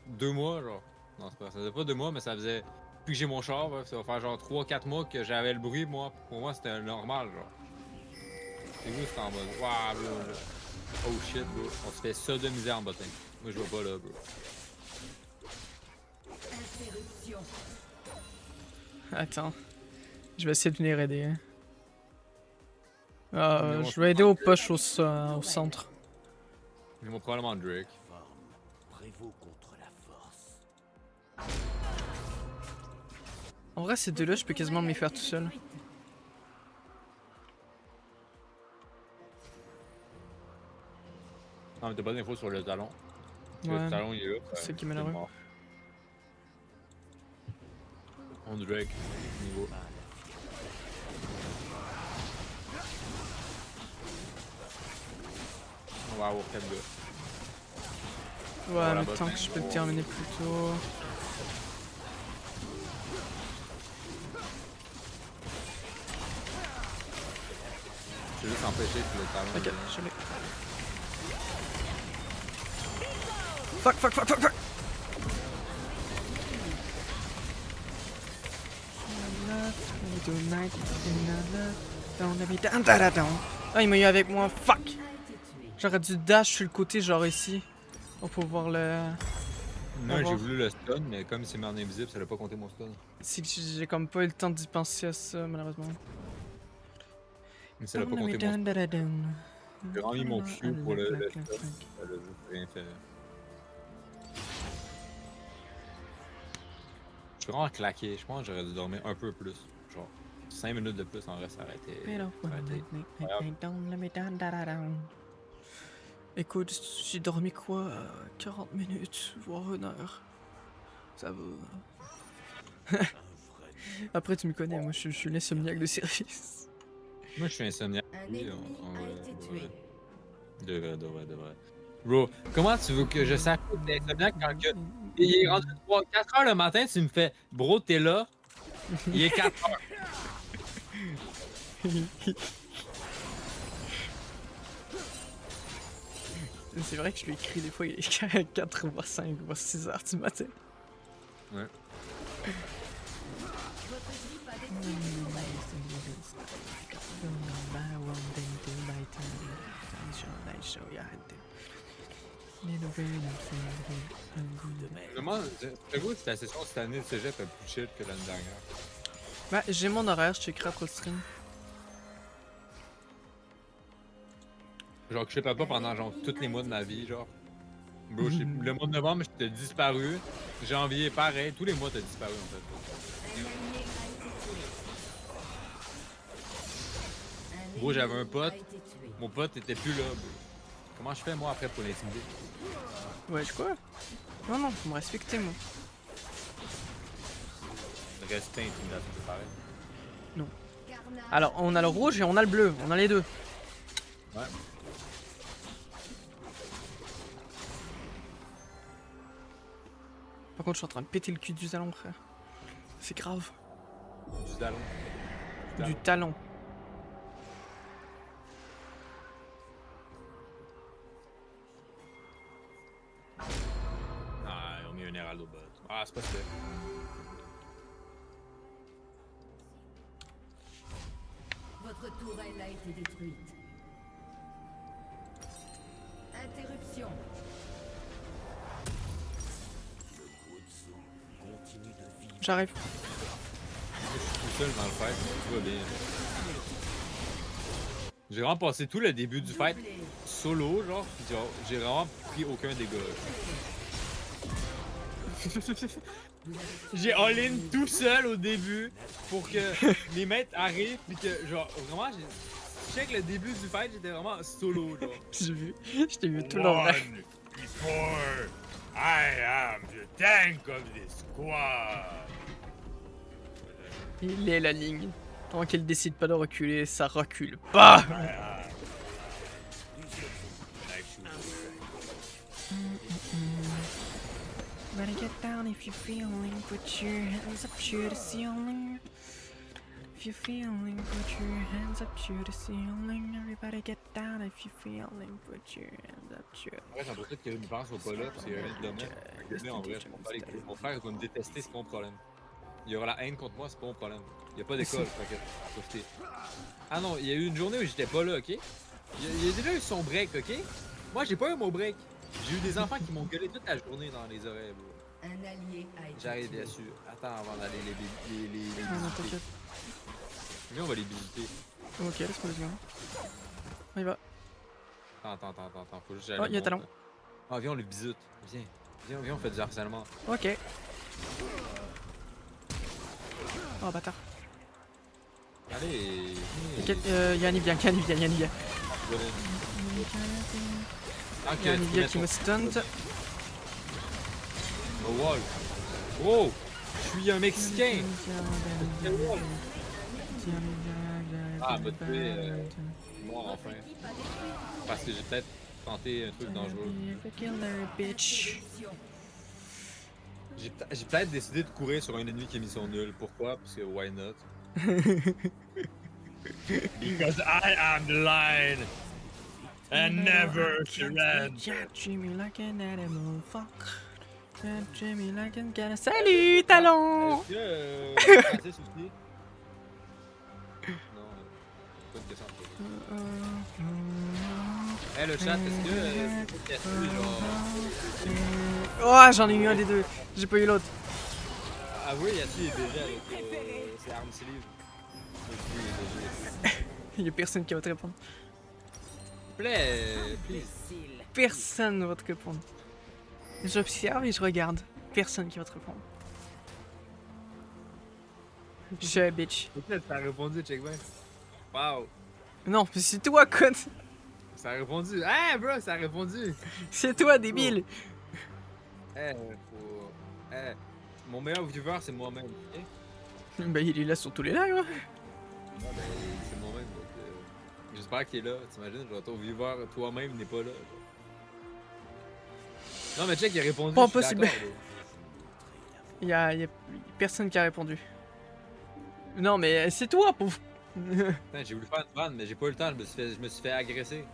2 mois, genre. Non, c'est pas, ça faisait pas 2 mois, mais ça faisait. Depuis que j'ai mon char, ça va faire genre 3-4 mois que j'avais le bruit, moi. Pour moi, c'était normal, genre. C'est vous, c'était en mode. Waouh, bro. Oh shit, bro. On se fait sodomiser en bottin. Moi, je vais pas là, bro. Interruption. Attends. Je vais essayer de venir aider. Hein. Mais Je vais aider au push au centre. Ils vont probablement Drake. Forme prévaut contre la force. En vrai, ces deux-là, je peux quasiment me les faire tout seul. Non, mais t'as pas d'infos sur le talon. Ouais. Le talon, il est là. C'est qui est malheureux. mort. On Drake, niveau. On va avoir 4 gars. Ouais, Voilà, mais bah, tant que je peux le bon. terminer plus tôt. Je vais juste empêcher que le talon. Ok, vienne. je l'ai. Fuck, fuck, fuck, fuck, fuck! Ah, il m'a eu avec moi, fuck! A été tué. J'aurais dû dash sur le côté, genre ici. Pour pouvoir le. Non, j'ai voir. voulu le stun, mais comme c'est en invisible, ça l'a pas compté mon stun. C'est que j'ai comme pas eu le temps d'y penser à ça, malheureusement. Mais ça l'a pas compté mon stun. J'ai vraiment mis mon Q pour le stun. Ça l'a juste rien fait. Je suis vraiment claqué. Je pense que j'aurais dû dormir un peu plus. Genre 5 minutes de plus en vrai, ça aurait été. Écoute, j'ai dormi quoi? 40 minutes, voire 1 heure. Ça va. Un vrai Après, tu me connais, moi je suis l'insomniaque de service. Moi, je suis insomniaque. Un Oui, ennemi en a vrai, été de tué. vrai. De vrai. Bro, comment tu veux que je sache que t'es insomniaque quand que il est rendu 4 heures le matin, tu me fais, bro, t'es là, il est 4 heures. C'est vrai que je lui écris des fois, il est 4 ou 5 ou 6 heures du matin. Ouais. Votre équipe a détruit une tourelle. Vraiment, c'est quoi ta session cette année de cégep est plus chill que l'année dernière? Bah, j'ai mon horaire, je t'écris après le stream. Genre que je sais pas pendant genre tous les mois de ma vie, genre. Bro, le mois de novembre, j'étais disparu. Janvier, pareil, tous les mois t'as disparu en fait. Un allié a été tué. Un Bro, j'avais un ennemi pote. a été tué. Mon pote était plus là, bro. Comment je fais moi après pour l'intimider? Ouais, je quoi? Non, non, faut me respecter, moi. Respect, intimidation, c'est pareil. Carnage. Alors, on a le rouge et on a le bleu, on a les deux. Ouais. Par contre, je suis en train de péter le cul du talon, frère. C'est grave. Du talon. Du talon. Ah, ils ont mis un Herald au bot. Ah, c'est pas super. Votre tourelle a été détruite. Interruption. Gozo continue de vivre. J'arrive. Moi, je suis tout seul dans le fight, tout va bien. J'ai vraiment passé tout le début du fight Doublé. solo, genre, pis genre, j'ai vraiment pris aucun dégât. J'ai all-in tout seul au début pour que les maîtres arrivent pis que, genre, vraiment, je check le début du fight, j'étais vraiment solo, genre. J'ai vu. Je t'ai vu tout le long. Before I am the tank of this squad. Il est la ligne. Tant qu'elle décide pas de reculer, ça recule pas. Better get down if you're feeling. Put your hands up to the ceiling. If you're feeling, put your hands up to the ceiling. Everybody get down if you're feeling, put your hands up to En vrai, j'ai l'impression que mes parents sont pas là, puis c'est rien de domaine. Mais en vrai, mon frère va me détester, c'est pas mon problème. Il y aura la haine contre moi, c'est pas mon problème. Il y a pas d'école, fait que profitez. Ah non, il y a eu une journée où j'étais pas là, ok? Il y a déjà eu son break, ok? Moi, j'ai pas eu mon break. J'ai eu des enfants qui m'ont gueulé toute la journée dans les oreilles, bro. Un allié a été J'arrive tué. bien sûr. Attends avant d'aller les Ah non, visiter. t'inquiète. Viens, on va les visiter. Ok, laisse-moi 2 secondes. On y va. Attends. Faut juste que Oh, j'aille y a le talent. monter. Ah, viens, on les visite. Viens, on fait du harcèlement. Ok. Oh bâtard. Allez. Ok, y'a Anivia, Anivia. Ok, Y'a Anivia qui me stunt. Oh, wall. Oh! Je suis un Mexicain! Ah, bah tué, moi enfin. Parce que j'ai peut-être tenté un truc dangereux. Bitch. J'ai peut-être décidé de courir sur un ennemi qui a mis son nul. Pourquoi? Parce que why not? Because I am the lion and never surrender. Jimmy like an animal, fuck. Jimmy like an animal. Salut, talent! Est-ce que Francis aussi? Non, pas de question. Hey le chat, est-ce que c'est cassé genre. Oh, j'en ai eu un des deux. J'ai pas eu l'autre. Ah oui, Yassi est déjà avec ses armes si livres. Y'a personne qui va te répondre. S'il te plaît, please. Personne ne va te répondre. J'observe et je regarde. Personne qui va te répondre. Je suis un bitch. Peut-être ça a répondu, check bien. Wow. Non, mais c'est toi, con. Ça a répondu. Ah, bro, ça a répondu. C'est toi, débile. Eh, faut. Eh, mon meilleur viewer, c'est moi-même. Ok? Bah, il est là sur tous les lives. Hein. Ah, ben, c'est moi-même. Donc, j'espère qu'il est là. T'imagines, genre, ton viewer toi-même n'est pas là. Non, mais check, il a répondu. Pas je suis possible. d'accord, là. Y a personne qui a répondu. Non, mais c'est toi, pauvre. Putain, j'ai voulu faire une vanne, mais j'ai pas eu le temps. Je me suis fait agresser.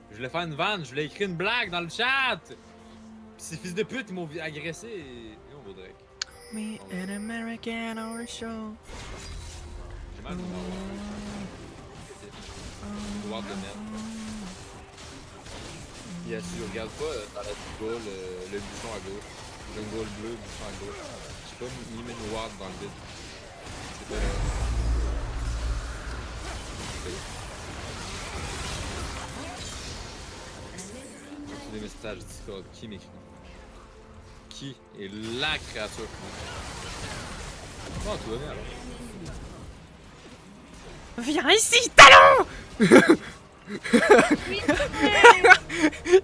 Je voulais faire une vanne, je voulais écrire une blague dans le chat. Puis ces fils de pute, ils m'ont agressé. Et on vaudrait. Me an American Horror Show. J'ai mal au nord. Pouvoir de merde. Yes, tu regardes pas dans la petite boule le bouchon à gauche. Le goal bleu, le bouchon à gauche. J'ai pas mis mes ward dans le vide. C'est pas là. C'est des messages Discord. Qui m'écrit? Qui est la créature? Oh, tu vas bien alors. Viens ici, talent.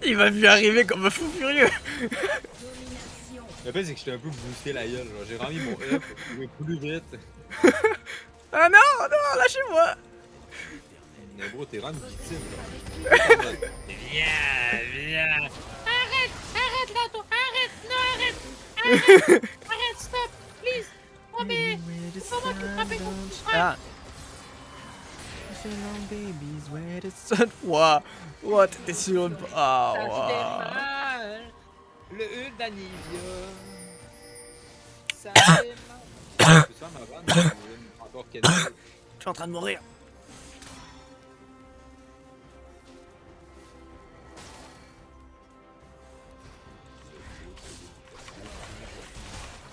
Il m'a vu arriver comme un fou furieux. domination. Le pire, c'est que j'étais un peu boosté la gueule. J'ai remis mon up pour jouer plus vite. Ah non, non, lâchez-moi. Mais bro, t'es vraiment une victime là. Viens! Arrête là, toi! Arrête! Non, arrête! Arrête, stop! Please! Oh, mais... Comment tu frappes ton... Ah. Babies, where the sun. What? What? T'es sur une. Ah, Ça wow. fait mal! Le Hulk d'Anivia. Ça fait mal! Tu faire ma vanne? Je vais encore caner. Je suis en train de mourir.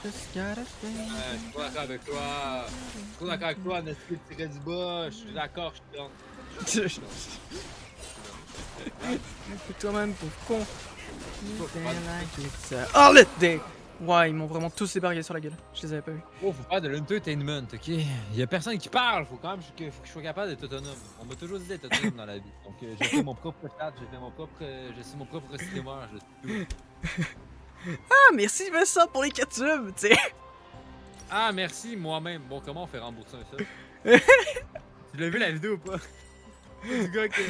Just gotta stay. Je suis pas d'accord avec toi. Je suis pas d'accord avec toi, on a essayé de tirer du bas. Je suis d'accord, je suis down. Toi-même, pauvre con. Oh, let day. Ouais, ils m'ont vraiment tous débarqué sur la gueule. Je les avais pas vus. Oh, faut faire de l'entertainment, ok? Il y a personne qui parle, faut quand même que je sois capable d'être autonome. On m'a toujours dit d'être autonome dans la vie. Donc j'ai fait mon propre chat, je suis mon propre streamer, je suis tout. Ah, merci Vincent pour les 4 subs, tu sais. Ah, merci, moi-même. Bon, comment on fait rembourser un sub? Tu l'as vu la vidéo ou pas? Du gars qui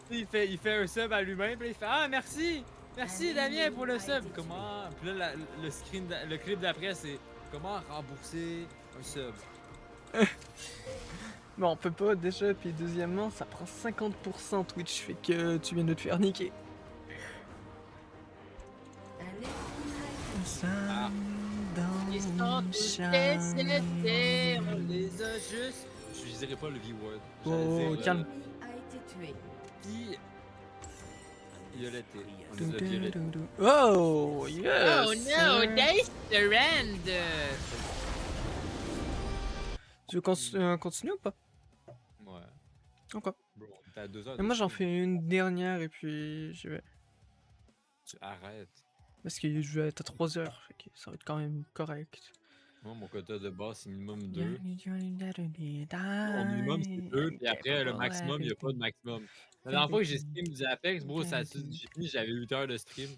il fait un sub à lui-même, puis il fait ah, merci! Merci Damien pour le sub! Comment? Puis là, le clip d'après, c'est comment rembourser un sub? Bon, on peut pas déjà, puis deuxièmement, ça prend 50% Twitch, fait que tu viens de te faire niquer. Un ennemi Ça Ils sont dans tous le décédés, on les a juste. Je dirais pas le V-word. Oh, J'allais dire, calme. a été tué. Puis, violetté. On Dou, les a dou, violettés. dou, dou. Oh, yes! Oh no, they surrender! Tu veux continuer ou pas? Ouais. Ok. Bro, t'es à 2 heures Et de moi, j'en stream. fais une dernière et puis je vais. Tu arrêtes. Parce que je vais être à 3 heures, fait que ça va être quand même correct. Moi, mon quota de base, c'est minimum 2. Mon minimum, c'est 2. Puis après, le maximum, il n'y a pas de maximum. La dernière fois que j'ai stream du Apex, bro, j'ai fini, j'avais 8 heures de stream.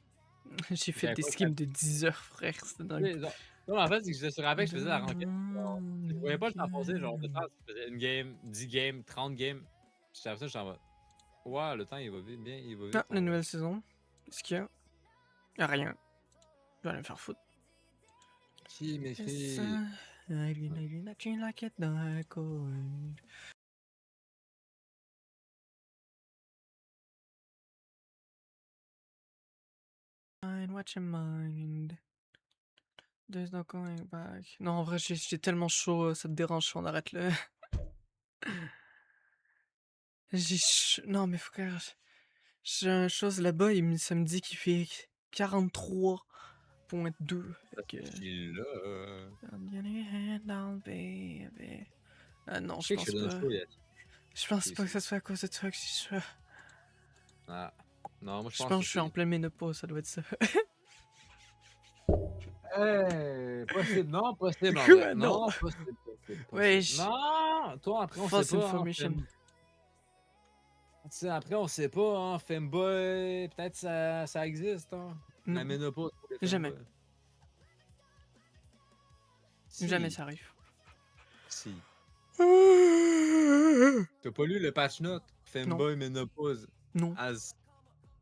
J'ai fait J'avais des pas streams de 10 heures, frère. C'était dans Tu le. sais, genre, non, en fait, c'est que j'étais sur Apex, je faisais la ranked. Genre, je voyais pas le temps passer, genre, le temps, je faisais une game, 10 games, 30 games. Puis après ça, j'étais en mode, ouais, le temps, il va vite, bien, il va vite. Ah, en la vrai. nouvelle saison. Qu'est-ce qu'il y a? Y'a rien. Je vais aller me faire foutre. Si, mes filles. Watch your mind. There's no going back. Non, en vrai, j'ai tellement chaud, ça te dérange si on arrête le. Non, mais frère, j'ai un chose là-bas, ça me dit qu'il fait 43.2. Ça Fait que. se chill là. Ah non, Je je sais que je pense fais un pas. show, il y a- Je pense Oui, pas que c'est- ça soit à cause de toi que je suis ça. Ah. Non, moi, Je pense que je suis en plein ménopause, ça doit être ça. Possible, non, possible, en Quoi? vrai. Non. Non, possible, possible. Ouais, Non, toi, après, on False sait pas. information. Tu sais, après, on sait pas, hein, femboy, peut-être ça existe, hein. La Non, ménopause pour les Jamais. femboys. Si, jamais ça arrive. Si. T'as pas lu le patch note? Femboy ménopause Non. has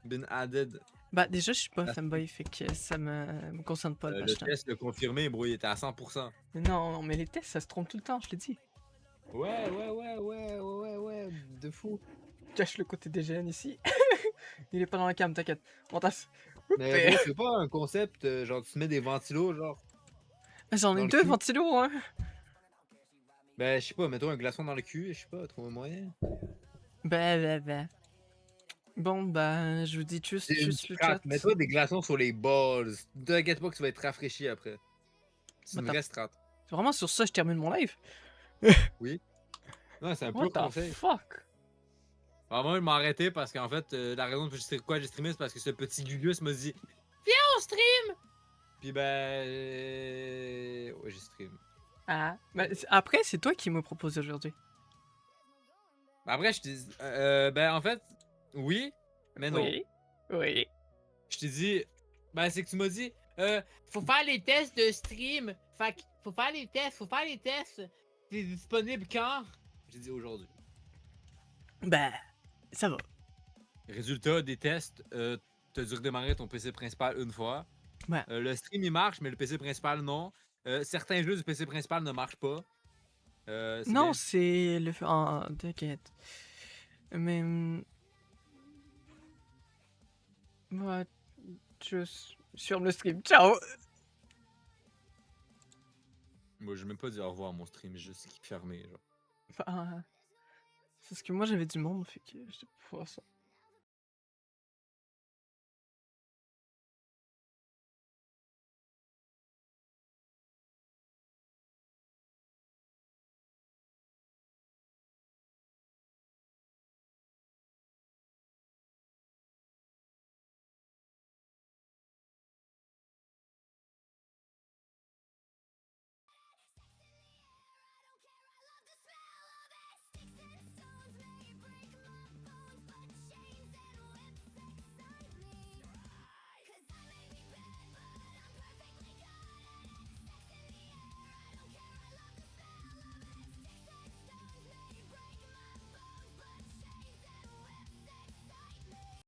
been added. Bah déjà, je suis pas Ah, fanboy, fait que ça me concerne pas le Le patch note. test le confirmé, bro, il était à 100%. Non, mais les tests, ça se trompe tout le temps, je l'ai dit. Ouais, de fou. Cache le côté DGN ici. Il est pas dans la cam, t'inquiète. On tasse. Mais bro, c'est pas un concept, genre tu mets des ventilos, genre. J'en ai Dans le deux cul. ventilos, hein. Ben, je sais pas, mets-toi un glaçon dans le cul, je sais pas, trouve un moyen. Bah. Bon, bah, je vous dis juste le chat. Mets-toi des glaçons sur les balls. T'inquiète pas que tu vas être rafraîchi après. C'est une What the vraie strat. C'est vraiment sur ça que je termine mon live? Non, c'est un What pur the conseil. fuck? Alors moi, je m'ai arrêté parce qu'en fait, la raison pour pourquoi j'ai streamé, c'est parce que ce petit Gugus m'a dit On stream! Puis ben. Ouais, j'ai stream. Ah. Bah, après, c'est toi qui me propose aujourd'hui. Ben, après, je t'ai dit. Ben, en fait, oui, mais non. Oui. Je t'ai dit. Ben, c'est que tu m'as dit. Faut faire les tests de stream. Fait que faut faire les tests. C'est disponible quand? J'ai dit aujourd'hui. Bah, ça va. Résultat des tests, t'as dû redémarrer ton PC principal une fois. Ouais. Le stream il marche, mais le PC principal non. Certains jeux du PC principal ne marchent pas. C'est Non, bien. c'est le. Ah, t'inquiète. Mais. Moi, je ferme le stream. Ciao! Moi, j'ai même pas dit au revoir à mon stream, j'ai juste fermé. Genre. Enfin, c'est parce que moi j'avais du monde, fait que je sais pas ça.